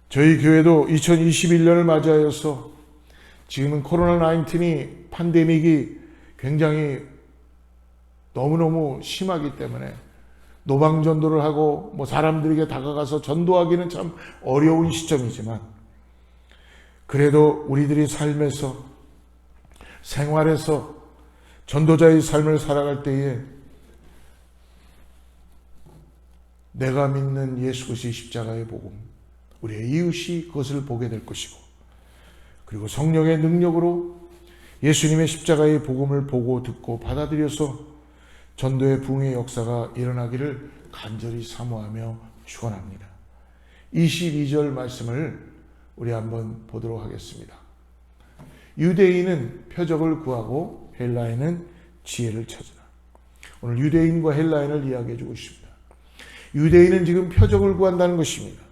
저희 교회도 2021년을 맞이하여서 지금은 코로나19이 팬데믹이 굉장히 너무너무 심하기 때문에 노방전도를 하고 사람들에게 다가가서 전도하기는 참 어려운 시점이지만, 그래도 우리들이 삶에서, 생활에서 전도자의 삶을 살아갈 때에 내가 믿는 예수 그리스도의 십자가의 복음, 우리의 이웃이 그것을 보게 될 것이고, 그리고 성령의 능력으로 예수님의 십자가의 복음을 보고 듣고 받아들여서 전도의 부흥의 역사가 일어나기를 간절히 사모하며 축원합니다. 22절 말씀을 우리 한번 보도록 하겠습니다. 유대인은 표적을 구하고 헬라인은 지혜를 찾으라. 오늘 유대인과 헬라인을 이야기해 주고 있습니다. 유대인은 지금 표적을 구한다는 것입니다.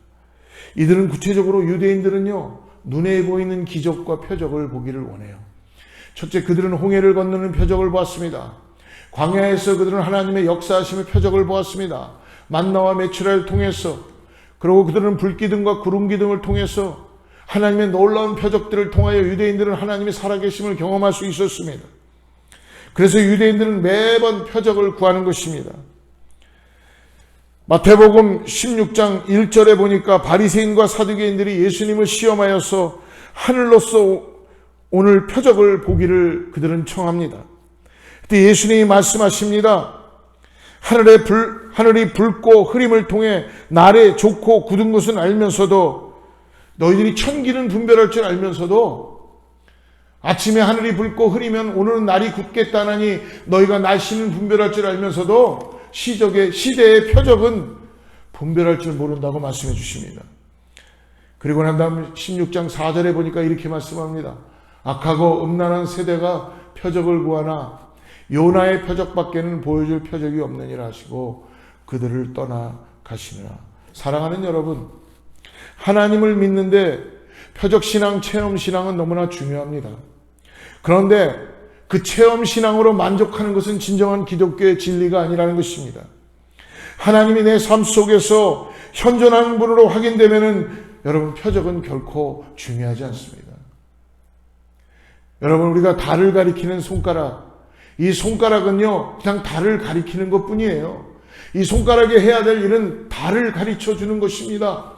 이들은 구체적으로, 유대인들은요, 눈에 보이는 기적과 표적을 보기를 원해요. 첫째, 그들은 홍해를 건너는 표적을 보았습니다. 광야에서 그들은 하나님의 역사하심의 표적을 보았습니다. 만나와 메추라를 통해서, 그리고 그들은 불기둥과 구름기둥을 통해서 하나님의 놀라운 표적들을 통하여 유대인들은 하나님의 살아계심을 경험할 수 있었습니다. 그래서 유대인들은 매번 표적을 구하는 것입니다. 마태복음 16장 1절에 보니까 바리새인과 사두개인들이 예수님을 시험하여서 하늘로서 오늘 표적을 보기를 그들은 청합니다. 그때 예수님이 말씀하십니다. 하늘이 붉고 흐림을 통해 날에 좋고 굳은 것은 알면서도, 너희들이 천기는 분별할 줄 알면서도 아침에 하늘이 붉고 흐리면 오늘은 날이 굳겠다나니 너희가 날씨는 분별할 줄 알면서도 시대의 표적은 분별할 줄 모른다고 말씀해 주십니다. 그리고 난 다음 16장 4절에 보니까 이렇게 말씀합니다. 악하고 음란한 세대가 표적을 구하나 요나의 표적밖에는 보여줄 표적이 없느니라 하시고 그들을 떠나 가시느라. 사랑하는 여러분, 하나님을 믿는데 표적신앙, 체험신앙은 너무나 중요합니다. 그런데 그 체험신앙으로 만족하는 것은 진정한 기독교의 진리가 아니라는 것입니다. 하나님이 내 삶 속에서 현존하는 분으로 확인되면은 여러분, 표적은 결코 중요하지 않습니다. 여러분, 우리가 달을 가리키는 손가락, 이 손가락은요 그냥 달을 가리키는 것 뿐이에요. 이 손가락이 해야 될 일은 달을 가르쳐 주는 것입니다.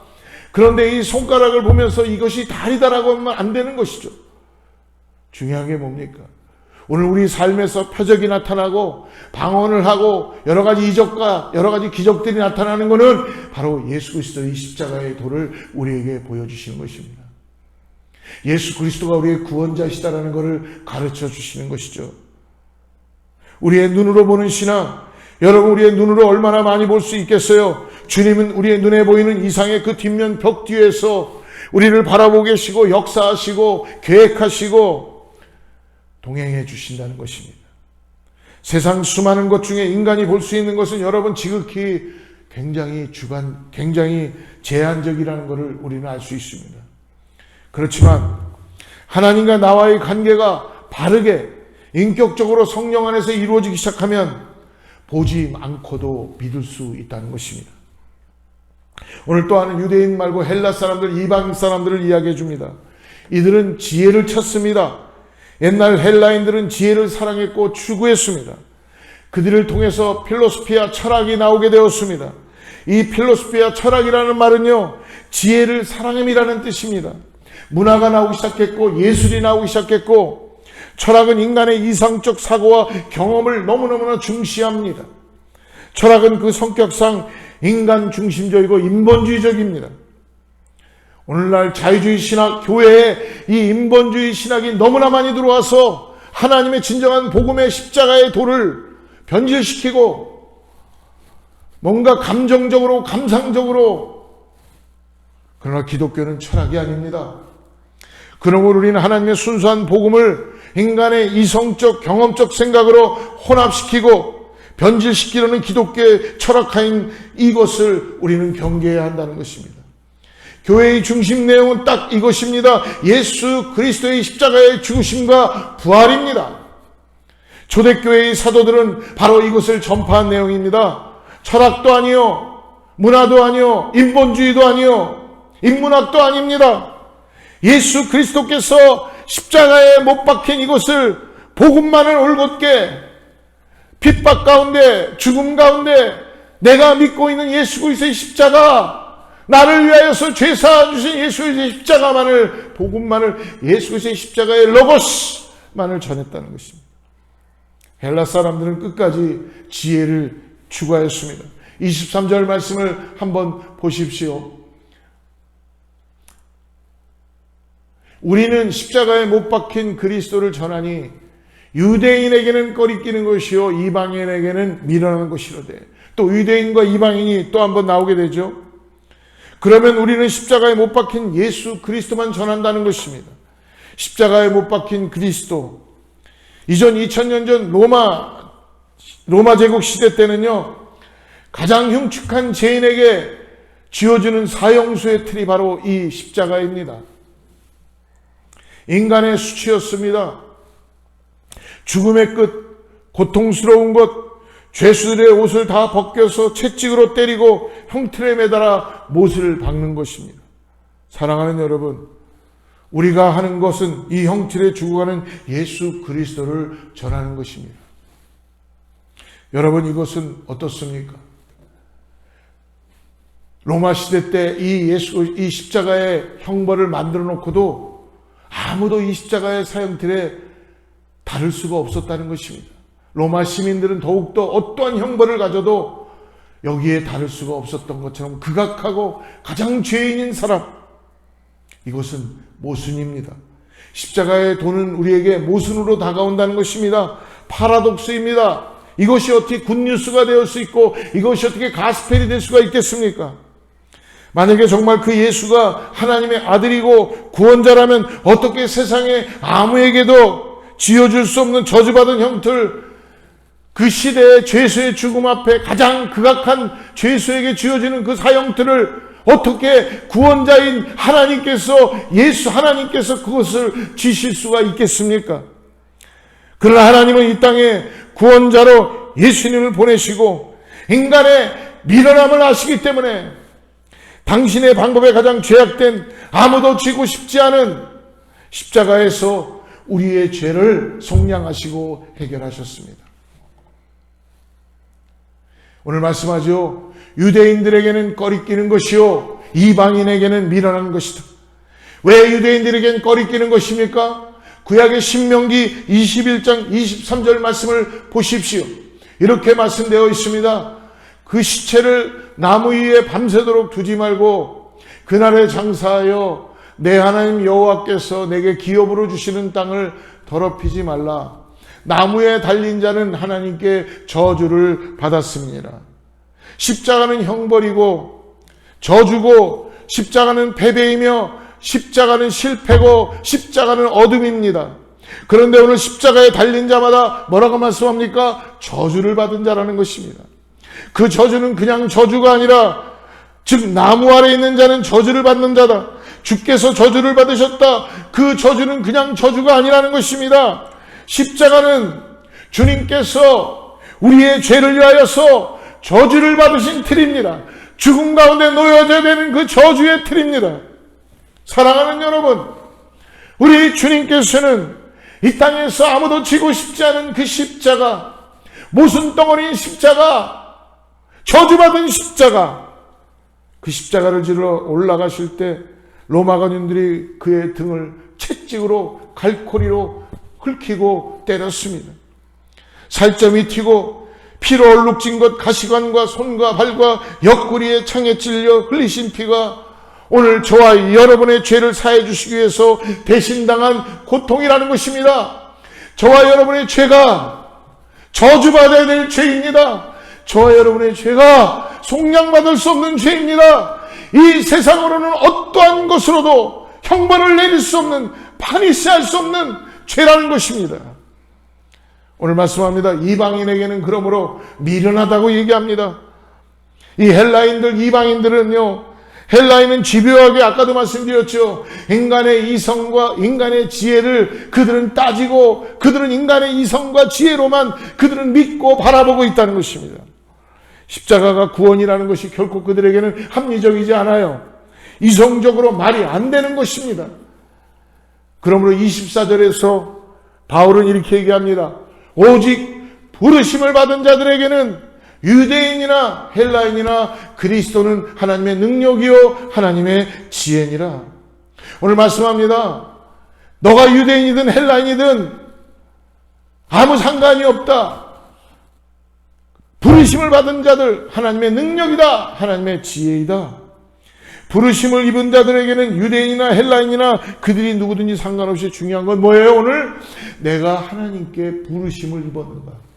그런데 이 손가락을 보면서 이것이 달이다라고 하면 안 되는 것이죠. 중요한 게 뭡니까? 오늘 우리 삶에서 표적이 나타나고 방언을 하고 여러 가지 이적과 여러 가지 기적들이 나타나는 것은 바로 예수 그리스도의 십자가의 도를 우리에게 보여주시는 것입니다. 예수 그리스도가 우리의 구원자이시다라는 것을 가르쳐 주시는 것이죠. 우리의 눈으로 보는 신앙, 여러분, 우리의 눈으로 얼마나 많이 볼 수 있겠어요? 주님은 우리의 눈에 보이는 이상의 그 뒷면 벽 뒤에서 우리를 바라보고 계시고 역사하시고 계획하시고 동행해 주신다는 것입니다. 세상 수많은 것 중에 인간이 볼 수 있는 것은 여러분 지극히 굉장히 제한적이라는 것을 우리는 알 수 있습니다. 그렇지만 하나님과 나와의 관계가 바르게 인격적으로 성령 안에서 이루어지기 시작하면 보지 않고도 믿을 수 있다는 것입니다. 오늘 또 하는 유대인 말고 헬라 사람들, 이방 사람들을 이야기해 줍니다. 이들은 지혜를 찾습니다. 옛날 헬라인들은 지혜를 사랑했고 추구했습니다. 그들을 통해서 필로소피아 철학이 나오게 되었습니다. 이 필로소피아 철학이라는 말은요, 지혜를 사랑함이라는 뜻입니다. 문화가 나오기 시작했고 예술이 나오기 시작했고 철학은 인간의 이상적 사고와 경험을 너무너무나 중시합니다. 철학은 그 성격상 인간 중심적이고 인본주의적입니다. 오늘날 자유주의 신학, 교회에 이 인본주의 신학이 너무나 많이 들어와서 하나님의 진정한 복음의 십자가의 도를 변질시키고 뭔가 감정적으로, 감상적으로, 그러나 기독교는 철학이 아닙니다. 그러므로 우리는 하나님의 순수한 복음을 인간의 이성적, 경험적 생각으로 혼합시키고 변질시키려는 기독교의 철학화인 이것을 우리는 경계해야 한다는 것입니다. 교회의 중심 내용은 딱 이것입니다. 예수 그리스도의 십자가의 죽으심과 부활입니다. 초대교회의 사도들은 바로 이것을 전파한 내용입니다. 철학도 아니요, 문화도 아니요, 인본주의도 아니요, 인문학도 아닙니다. 예수 그리스도께서 십자가에 못 박힌 이것을 복음만을 올곧게 핍박 가운데, 죽음 가운데 내가 믿고 있는 예수 그리스도의 십자가, 나를 위하여서 죄사한 주신 예수 그리스도의 십자가만을, 복음만을, 예수 그리스도의 십자가의 로고스만을 전했다는 것입니다. 헬라 사람들은 끝까지 지혜를 추구하였습니다. 23절 말씀을 한번 보십시오. 우리는 십자가에 못 박힌 그리스도를 전하니 유대인에게는 꺼리끼는 것이요 이방인에게는 미련한 것이로되. 또 유대인과 이방인이 또 한번 나오게 되죠. 그러면 우리는 십자가에 못 박힌 예수 그리스도만 전한다는 것입니다. 십자가에 못 박힌 그리스도. 이전 2000년 전 로마 제국 시대 때는요, 가장 흉측한 죄인에게 쥐어주는 사형수의 틀이 바로 이 십자가입니다. 인간의 수치였습니다. 죽음의 끝, 고통스러운 것, 죄수들의 옷을 다 벗겨서 채찍으로 때리고 형틀에 매달아 못을 박는 것입니다. 사랑하는 여러분, 우리가 하는 것은 이 형틀에 죽어가는 예수 그리스도를 전하는 것입니다. 여러분, 이것은 어떻습니까? 로마 시대 때 이 십자가의 형벌을 만들어 놓고도 아무도 이 십자가의 사형틀에 다를 수가 없었다는 것입니다. 로마 시민들은 더욱더 어떠한 형벌을 가져도 여기에 다를 수가 없었던 것처럼 극악하고 가장 죄인인 사람, 이것은 모순입니다. 십자가의 도는 우리에게 모순으로 다가온다는 것입니다. 파라독스입니다. 이것이 어떻게 굿뉴스가 되어 수 있고 이것이 어떻게 가스펠이 될 수가 있겠습니까? 만약에 정말 그 예수가 하나님의 아들이고 구원자라면 어떻게 세상에 아무에게도 지어줄 수 없는 저주받은 형틀, 그 시대의 죄수의 죽음 앞에 가장 극악한 죄수에게 지어지는 그 사형틀을 어떻게 구원자인 하나님께서, 예수 하나님께서 그것을 지실 수가 있겠습니까? 그러나 하나님은 이 땅에 구원자로 예수님을 보내시고 인간의 미련함을 아시기 때문에 당신의 방법에 가장 죄악된, 아무도 지고 싶지 않은 십자가에서 우리의 죄를 속량하시고 해결하셨습니다. 오늘 말씀하죠. 유대인들에게는 꺼리끼는 것이요 이방인에게는 미련한 것이다. 왜 유대인들에게는 꺼리끼는 것입니까? 구약의 신명기 21장 23절 말씀을 보십시오. 이렇게 말씀되어 있습니다. 그 시체를 나무 위에 밤새도록 두지 말고 그날에 장사하여 내 하나님 여호와께서 내게 기업으로 주시는 땅을 더럽히지 말라. 나무에 달린 자는 하나님께 저주를 받았습니다. 십자가는 형벌이고 저주고, 십자가는 패배이며, 십자가는 실패고, 십자가는 어둠입니다. 그런데 오늘 십자가에 달린 자마다 뭐라고 말씀합니까? 저주를 받은 자라는 것입니다. 그 저주는 그냥 저주가 아니라, 즉 나무 아래 있는 자는 저주를 받는 자다. 주께서 저주를 받으셨다. 그 저주는 그냥 저주가 아니라는 것입니다. 십자가는 주님께서 우리의 죄를 위하여서 저주를 받으신 틀입니다. 죽음 가운데 놓여져야 되는 그 저주의 틀입니다. 사랑하는 여러분, 우리 주님께서는 이 땅에서 아무도 지고 싶지 않은 그 십자가, 모순덩어리인 십자가, 저주받은 십자가, 그 십자가를 지러 올라가실 때 로마관원들이 그의 등을 채찍으로, 갈코리로 긁히고 때렸습니다. 살점이 튀고 피로 얼룩진 것 가시관과 손과 발과 옆구리에 창에 찔려 흘리신 피가 오늘 저와 여러분의 죄를 사해 주시기 위해서 대신당한 고통이라는 것입니다. 저와 여러분의 죄가 저주받아야 될 죄입니다. 저와 여러분의 죄가 속량받을 수 없는 죄입니다. 이 세상으로는 어떠한 것으로도 형벌을 내릴 수 없는, 파니시할 수 없는 죄라는 것입니다. 오늘 말씀합니다. 이방인에게는 그러므로 미련하다고 얘기합니다. 이 헬라인들, 이방인들은요, 헬라인은 집요하게, 아까도 말씀드렸죠, 인간의 이성과 인간의 지혜를 그들은 따지고, 그들은 인간의 이성과 지혜로만 그들은 믿고 바라보고 있다는 것입니다. 십자가가 구원이라는 것이 결코 그들에게는 합리적이지 않아요. 이성적으로 말이 안 되는 것입니다. 그러므로 24절에서 바울은 이렇게 얘기합니다. 오직 부르심을 받은 자들에게는 유대인이나 헬라인이나 그리스도는 하나님의 능력이요 하나님의 지혜니라. 오늘 말씀합니다. 너가 유대인이든 헬라인이든 아무 상관이 없다. 부르심을 받은 자들 하나님의 능력이다. 하나님의 지혜이다. 부르심을 입은 자들에게는 유대인이나 헬라인이나 그들이 누구든지 상관없이 중요한 건 뭐예요? 오늘 내가 하나님께 부르심을 입었는가.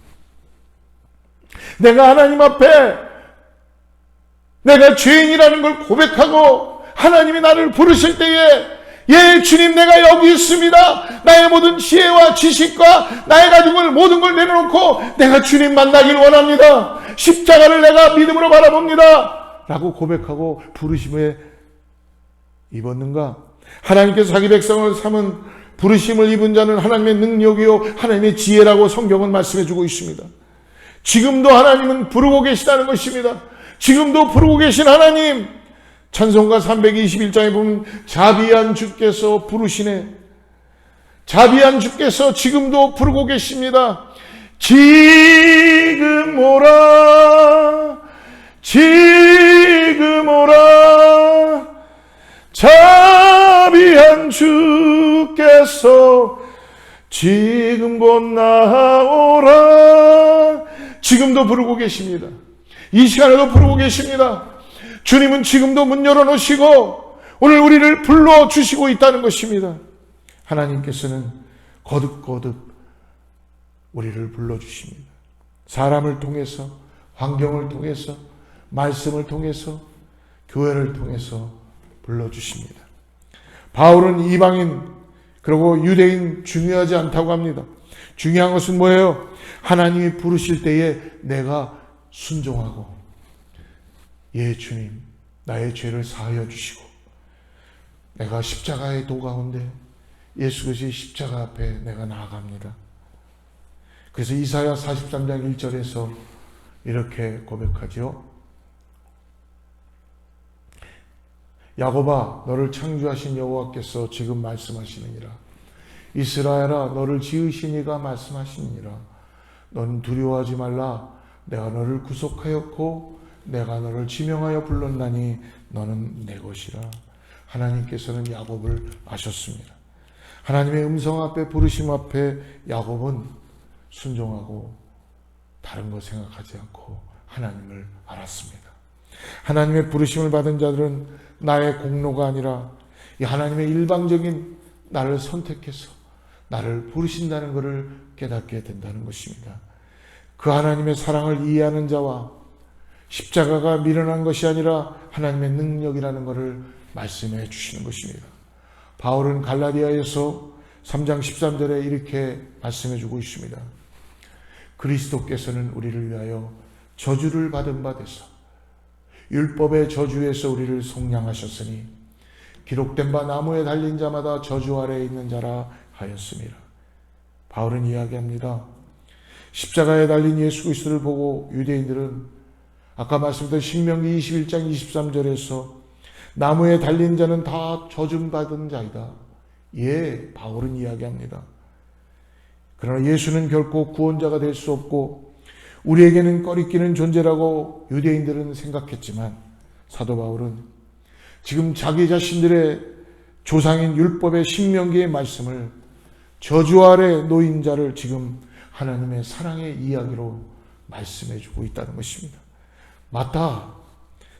내가 하나님 앞에 내가 죄인이라는 걸 고백하고 하나님이 나를 부르실 때에 예 주님 내가 여기 있습니다. 나의 모든 지혜와 지식과 나의 가진 걸 모든 걸 내려놓고 내가 주님 만나길 원합니다. 십자가를 내가 믿음으로 바라봅니다. 라고 고백하고 부르심에 입었는가? 하나님께서 자기 백성을 삼은 부르심을 입은 자는 하나님의 능력이요 하나님의 지혜라고 성경은 말씀해 주고 있습니다. 지금도 하나님은 부르고 계시다는 것입니다. 지금도 부르고 계신 하나님, 찬송가 321장에 보면 자비한 주께서 부르시네. 자비한 주께서 지금도 부르고 계십니다. 지금 오라, 지금 오라, 자비한 주께서 지금 곧 나오라. 지금도 부르고 계십니다. 이 시간에도 부르고 계십니다. 주님은 지금도 문 열어놓으시고 오늘 우리를 불러주시고 있다는 것입니다. 하나님께서는 거듭거듭 우리를 불러주십니다. 사람을 통해서, 환경을 통해서, 말씀을 통해서, 교회를 통해서 불러주십니다. 바울은 이방인 그리고 유대인 중요하지 않다고 합니다. 중요한 것은 뭐예요? 하나님이 부르실 때에 내가 순종하고 예 주님 나의 죄를 사하여 주시고 내가 십자가의 도 가운데 예수 그리스도의 십자가 앞에 내가 나아갑니다. 그래서 이사야 43장 1절에서 이렇게 고백하죠. 야곱아 너를 창조하신 여호와께서 지금 말씀하시느니라. 이스라엘아 너를 지으신 이가 말씀하시느니라. 너는 두려워하지 말라. 내가 너를 구속하였고 내가 너를 지명하여 불렀나니 너는 내 것이라. 하나님께서는 야곱을 아셨습니다. 하나님의 음성 앞에 부르심 앞에 야곱은 순종하고 다른 거 생각하지 않고 하나님을 알았습니다. 하나님의 부르심을 받은 자들은 나의 공로가 아니라 이 하나님의 일방적인 나를 선택해서 나를 부르신다는 것을 깨닫게 된다는 것입니다. 그 하나님의 사랑을 이해하는 자와 십자가가 미련한 것이 아니라 하나님의 능력이라는 것을 말씀해 주시는 것입니다. 바울은 갈라디아에서 3장 13절에 이렇게 말씀해 주고 있습니다. 그리스도께서는 우리를 위하여 저주를 받은 바 되사 율법의 저주에서 우리를 속량하셨으니 기록된 바 나무에 달린 자마다 저주 아래에 있는 자라 하였습니다. 바울은 이야기합니다. 십자가에 달린 예수 그리스도를 보고 유대인들은 아까 말씀드린 신명기 21장 23절에서 나무에 달린 자는 다 저주받은 자이다. 예, 바울은 이야기합니다. 그러나 예수는 결코 구원자가 될 수 없고 우리에게는 꺼리끼는 존재라고 유대인들은 생각했지만 사도 바울은 지금 자기 자신들의 조상인 율법의 신명기의 말씀을 저주 아래 놓인 자를 지금 하나님의 사랑의 이야기로 말씀해주고 있다는 것입니다. 맞다.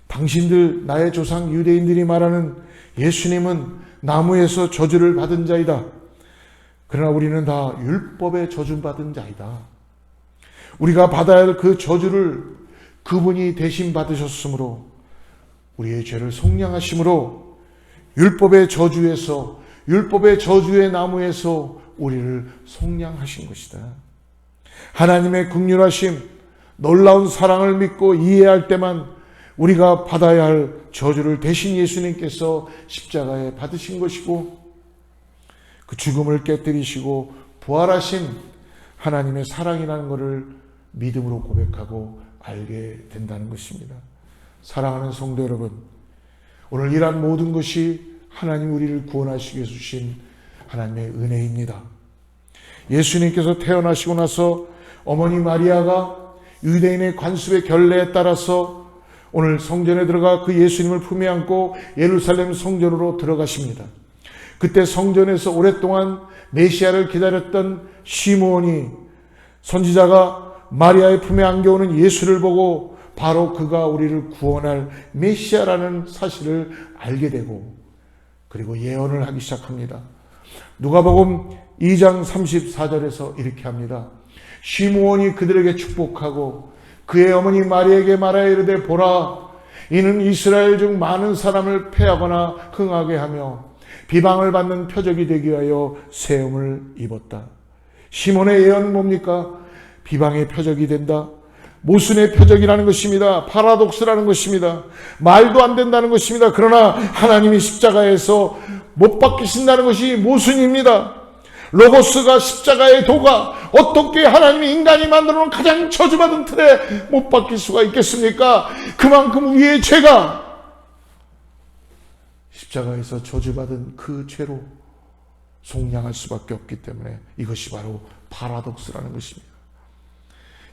당신들 나의 조상 유대인들이 말하는 예수님은 나무에서 저주를 받은 자이다. 그러나 우리는 다 율법에 저주받은 자이다. 우리가 받아야 할 그 저주를 그분이 대신 받으셨으므로 우리의 죄를 속량하심으로 율법의 저주에서 율법의 저주의 나무에서 우리를 속량하신 것이다. 하나님의 긍휼하심, 놀라운 사랑을 믿고 이해할 때만 우리가 받아야 할 저주를 대신 예수님께서 십자가에 받으신 것이고 그 죽음을 깨뜨리시고 부활하신 하나님의 사랑이라는 것을 믿음으로 고백하고 알게 된다는 것입니다. 사랑하는 성도 여러분, 오늘 이러한 모든 것이 하나님 우리를 구원하시기 위해 주신 하나님의 은혜입니다. 예수님께서 태어나시고 나서 어머니 마리아가 유대인의 관습의 결례에 따라서 오늘 성전에 들어가 그 예수님을 품에 안고 예루살렘 성전으로 들어가십니다. 그때 성전에서 오랫동안 메시아를 기다렸던 시므온이 선지자가 마리아의 품에 안겨오는 예수를 보고 바로 그가 우리를 구원할 메시아라는 사실을 알게 되고 그리고 예언을 하기 시작합니다. 누가복음 2장 34절에서 이렇게 합니다. 시므온이 그들에게 축복하고 그의 어머니 마리아에게 말하여 이르되 보라, 이는 이스라엘 중 많은 사람을 패하거나 흥하게 하며 비방을 받는 표적이 되기 위하여 세움을 입었다. 시몬의 예언은 뭡니까? 비방의 표적이 된다. 모순의 표적이라는 것입니다. 파라독스라는 것입니다. 말도 안 된다는 것입니다. 그러나 하나님이 십자가에서 못 박히신다는 것이 모순입니다. 로고스가 십자가의 도가 어떻게 하나님이 인간이 만들어 놓은 가장 저주받은 틀에 못 박힐 수가 있겠습니까? 그만큼 우리의 죄가 십자가에서 저주받은 그 죄로 속량할 수밖에 없기 때문에 이것이 바로 파라독스라는 것입니다.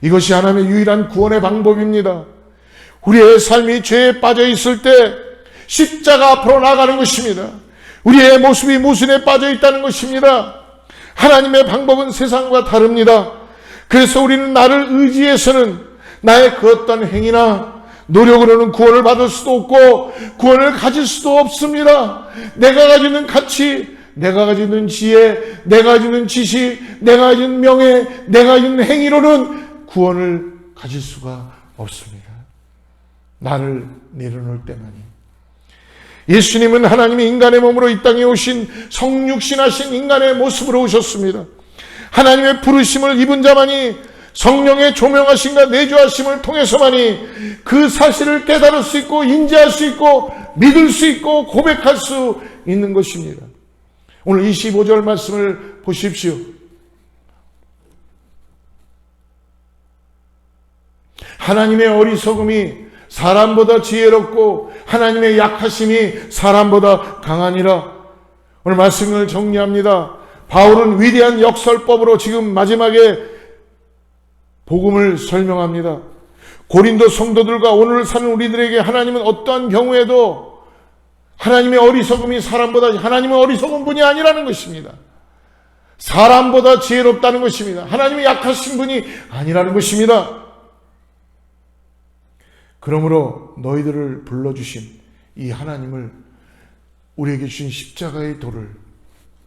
이것이 하나님의 유일한 구원의 방법입니다. 우리의 삶이 죄에 빠져 있을 때 십자가 앞으로 나가는 것입니다. 우리의 모습이 모순에 빠져 있다는 것입니다. 하나님의 방법은 세상과 다릅니다. 그래서 우리는 나를 의지해서는 나의 그 어떤 행위나 노력으로는 구원을 받을 수도 없고 구원을 가질 수도 없습니다. 내가 가지는 가치, 내가 가지는 지혜, 내가 가지는 지식, 내가 가지는 명예, 내가 가지는 행위로는 구원을 가질 수가 없습니다. 나를 내려놓을 때만이. 예수님은 하나님이 인간의 몸으로 이 땅에 오신 성육신하신 인간의 모습으로 오셨습니다. 하나님의 부르심을 입은 자만이 성령의 조명하심과 내주하심을 통해서만이 그 사실을 깨달을 수 있고 인지할 수 있고 믿을 수 있고 고백할 수 있는 것입니다. 오늘 25절 말씀을 보십시오. 하나님의 어리석음이 사람보다 지혜롭고 하나님의 약하심이 사람보다 강하니라. 오늘 말씀을 정리합니다. 바울은 위대한 역설법으로 지금 마지막에 복음을 설명합니다. 고린도 성도들과 오늘 사는 우리들에게 하나님은 어떠한 경우에도 하나님의 어리석음이 사람보다, 하나님은 어리석은 분이 아니라는 것입니다. 사람보다 지혜롭다는 것입니다. 하나님이 약하신 분이 아니라는 것입니다. 그러므로 너희들을 불러주신 이 하나님을, 우리에게 주신 십자가의 도를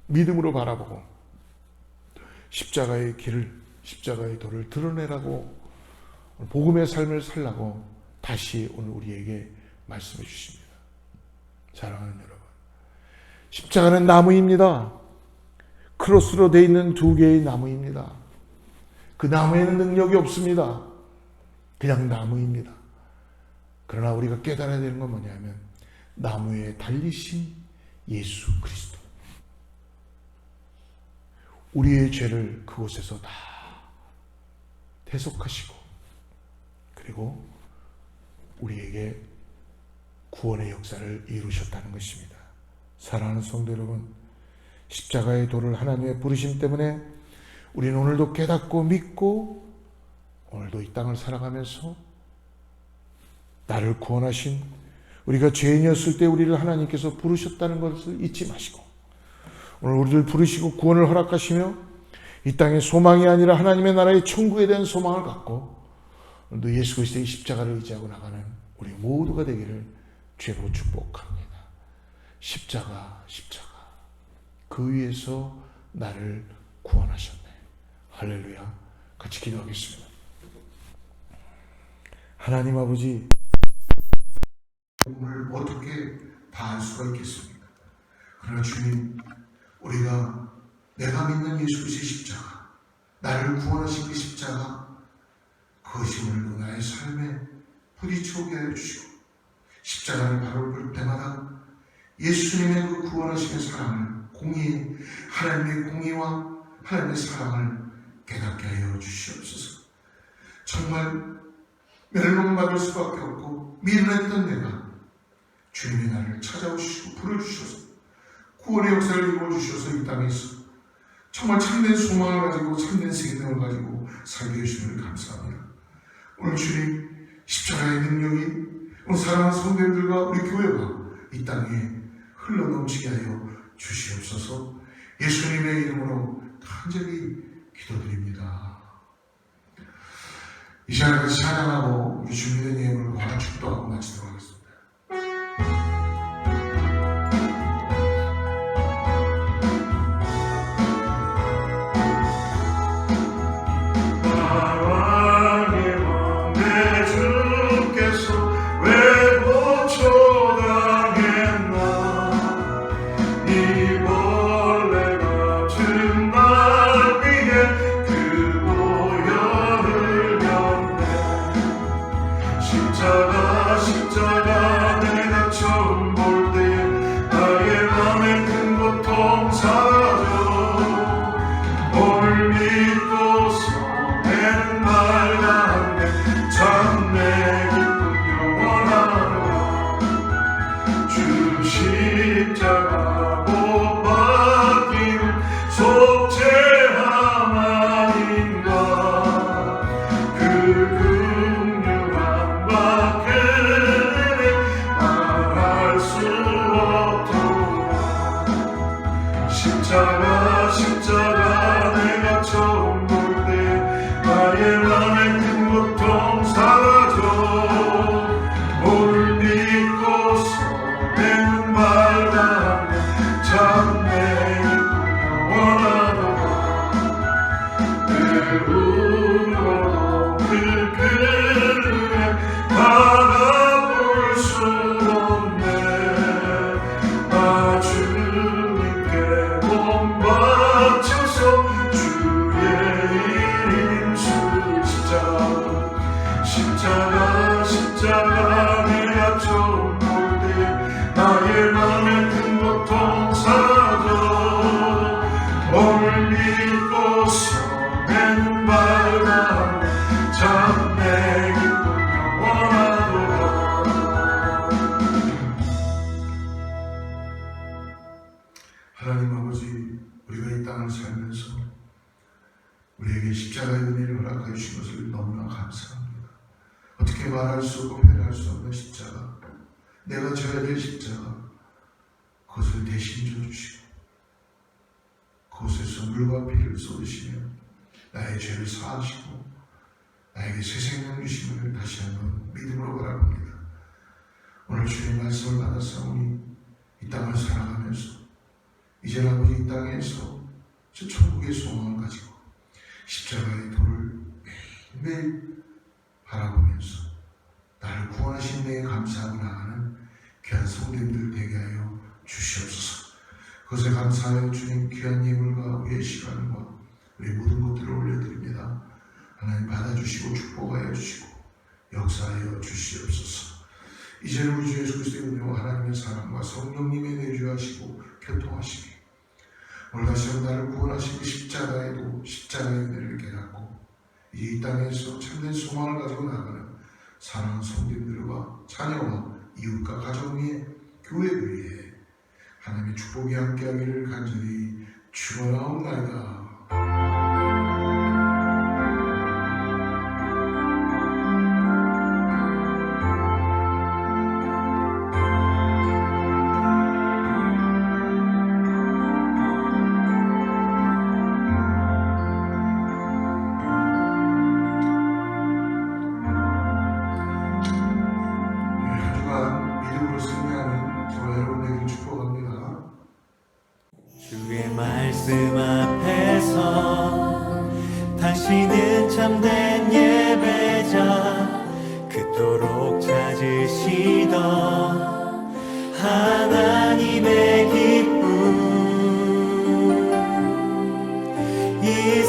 믿음으로 바라보고 십자가의 길을, 십자가의 도를 드러내라고, 복음의 삶을 살라고 다시 오늘 우리에게 말씀해 주십니다. 사랑하는 여러분, 십자가는 나무입니다. 크로스로 되어 있는 두 개의 나무입니다. 그 나무에는 능력이 없습니다. 그냥 나무입니다. 그러나 우리가 깨달아야 되는 건 뭐냐면 나무에 달리신 예수 그리스도, 우리의 죄를 그곳에서 다 대속하시고 그리고 우리에게 구원의 역사를 이루셨다는 것입니다. 사랑하는 성도 여러분, 십자가의 도를 하나님의 부르심 때문에 우리는 오늘도 깨닫고 믿고 오늘도 이 땅을 살아가면서 나를 구원하신, 우리가 죄인이었을 때 우리를 하나님께서 부르셨다는 것을 잊지 마시고 오늘 우리들 부르시고 구원을 허락하시며 이 땅의 소망이 아니라 하나님의 나라의 천국에 대한 소망을 갖고 오늘도 예수 그리스도의 십자가를 의지하고 나가는 우리 모두가 되기를 죄로 축복합니다. 십자가 그 위에서 나를 구원하셨네. 할렐루야. 같이 기도하겠습니다. 하나님 아버지, 오늘 어떻게 다 알 수가 있겠습니까? 그러나 주님, 우리가 내가 믿는 예수 그리스도의 십자가, 나를 구원하신 그 십자가, 그것이 오늘도 나의 삶에 부딪혀오게 하여 주시고, 십자가를 바라볼 때마다 예수님의 그 구원하심의 사랑을, 공의, 하나님의 공의와 하나님의 사랑을 깨닫게 하여 주시옵소서. 정말 멸망받을 수밖에 없고 미련했던 내가 주님이 나를 찾아오시고 부르주셔서 구원의 역사를 이루어주셔서 이 땅에서 정말 참된 소망을 가지고 참된 생명을 가지고 살게 해주시는 감사합니다. 오늘 주님 십자가의 능력이 오늘 사랑하는 성도님들과 우리 교회가 이 땅에 흘러넘치게 하여 주시옵소서. 예수님의 이름으로 간절히 기도드립니다. 이 시간에 같이 찬양하고 우리 준비된 예물을 다 축도하고 마치도록 하겠습니다. 십자가 내가 처음 볼 때 나의 맘에 큰 고통 사라져 오늘 믿고서 내는 말하네 참 내 기쁨 영원하노라 주 십자가 못 박히는 속죄함 아닌가 그 십자가 내가 처음 볼 때 나의 맘에 큰 고통 사라져 오늘 믿고서 내는 말하네 참 내 기쁨 영원하노라 내 울어도 그 그에 다가볼 수 없네 나 주님께 몸바쳐서 주의 인수 십자가 내가 처음 볼 때 나의 맘에 큰 고통 사라져 오늘 믿고서 내는 말하네 참 내 기쁨 영원하노라 하나님 아버지, 우리가 이 땅을 살면서 우리에게 십자가의 은혜를 허락해 주신 것을 너무나 감사합니다. 어떻게 말할 수 없고 표현할 수 없는 십자가, 내가 져야 될 십자가, 그것을 대신 져주시고 그곳에서 물과 피를 쏟으시며 나의 죄를 사하시고 나에게 새 생명 주심을 다시 한번 믿음으로 바라봅니다. 오늘 주님 말씀을 받았사오니 이 땅을 살아가면서 이제 아버지 이 땅에서 저 천국의 소망을 가지고 십자가의 도를 매일매일 바라보면서 나를 구원하신 데에 감사하고 나가는 귀한 성도님들 되게 하여 주시옵소서. 그것에 감사하여 주님 귀한 예물과 우리의 시간과 우리 모든 것들을 올려드립니다. 하나님 받아주시고 축복하여 주시고 역사하여 주시옵소서. 이제는 우리 주 예수 그리스도의 은혜와 하나님의 사랑과 성령님의 내주하시고 교통하시기 오늘 다시 한번 나를 구원하신 그 십자가에도 십자가의 은혜를 깨닫고 이제 이 땅에서 참된 소망을 가지고 나가는 사랑하는 성도님들과 자녀와 이웃과 가정 위에 교회 위에 하나님의 축복이 함께하기를 간절히 축원하옵나이다. 하소서. 당신은 참된 예배자, 그토록 찾으시던 하나님의 기쁨. 이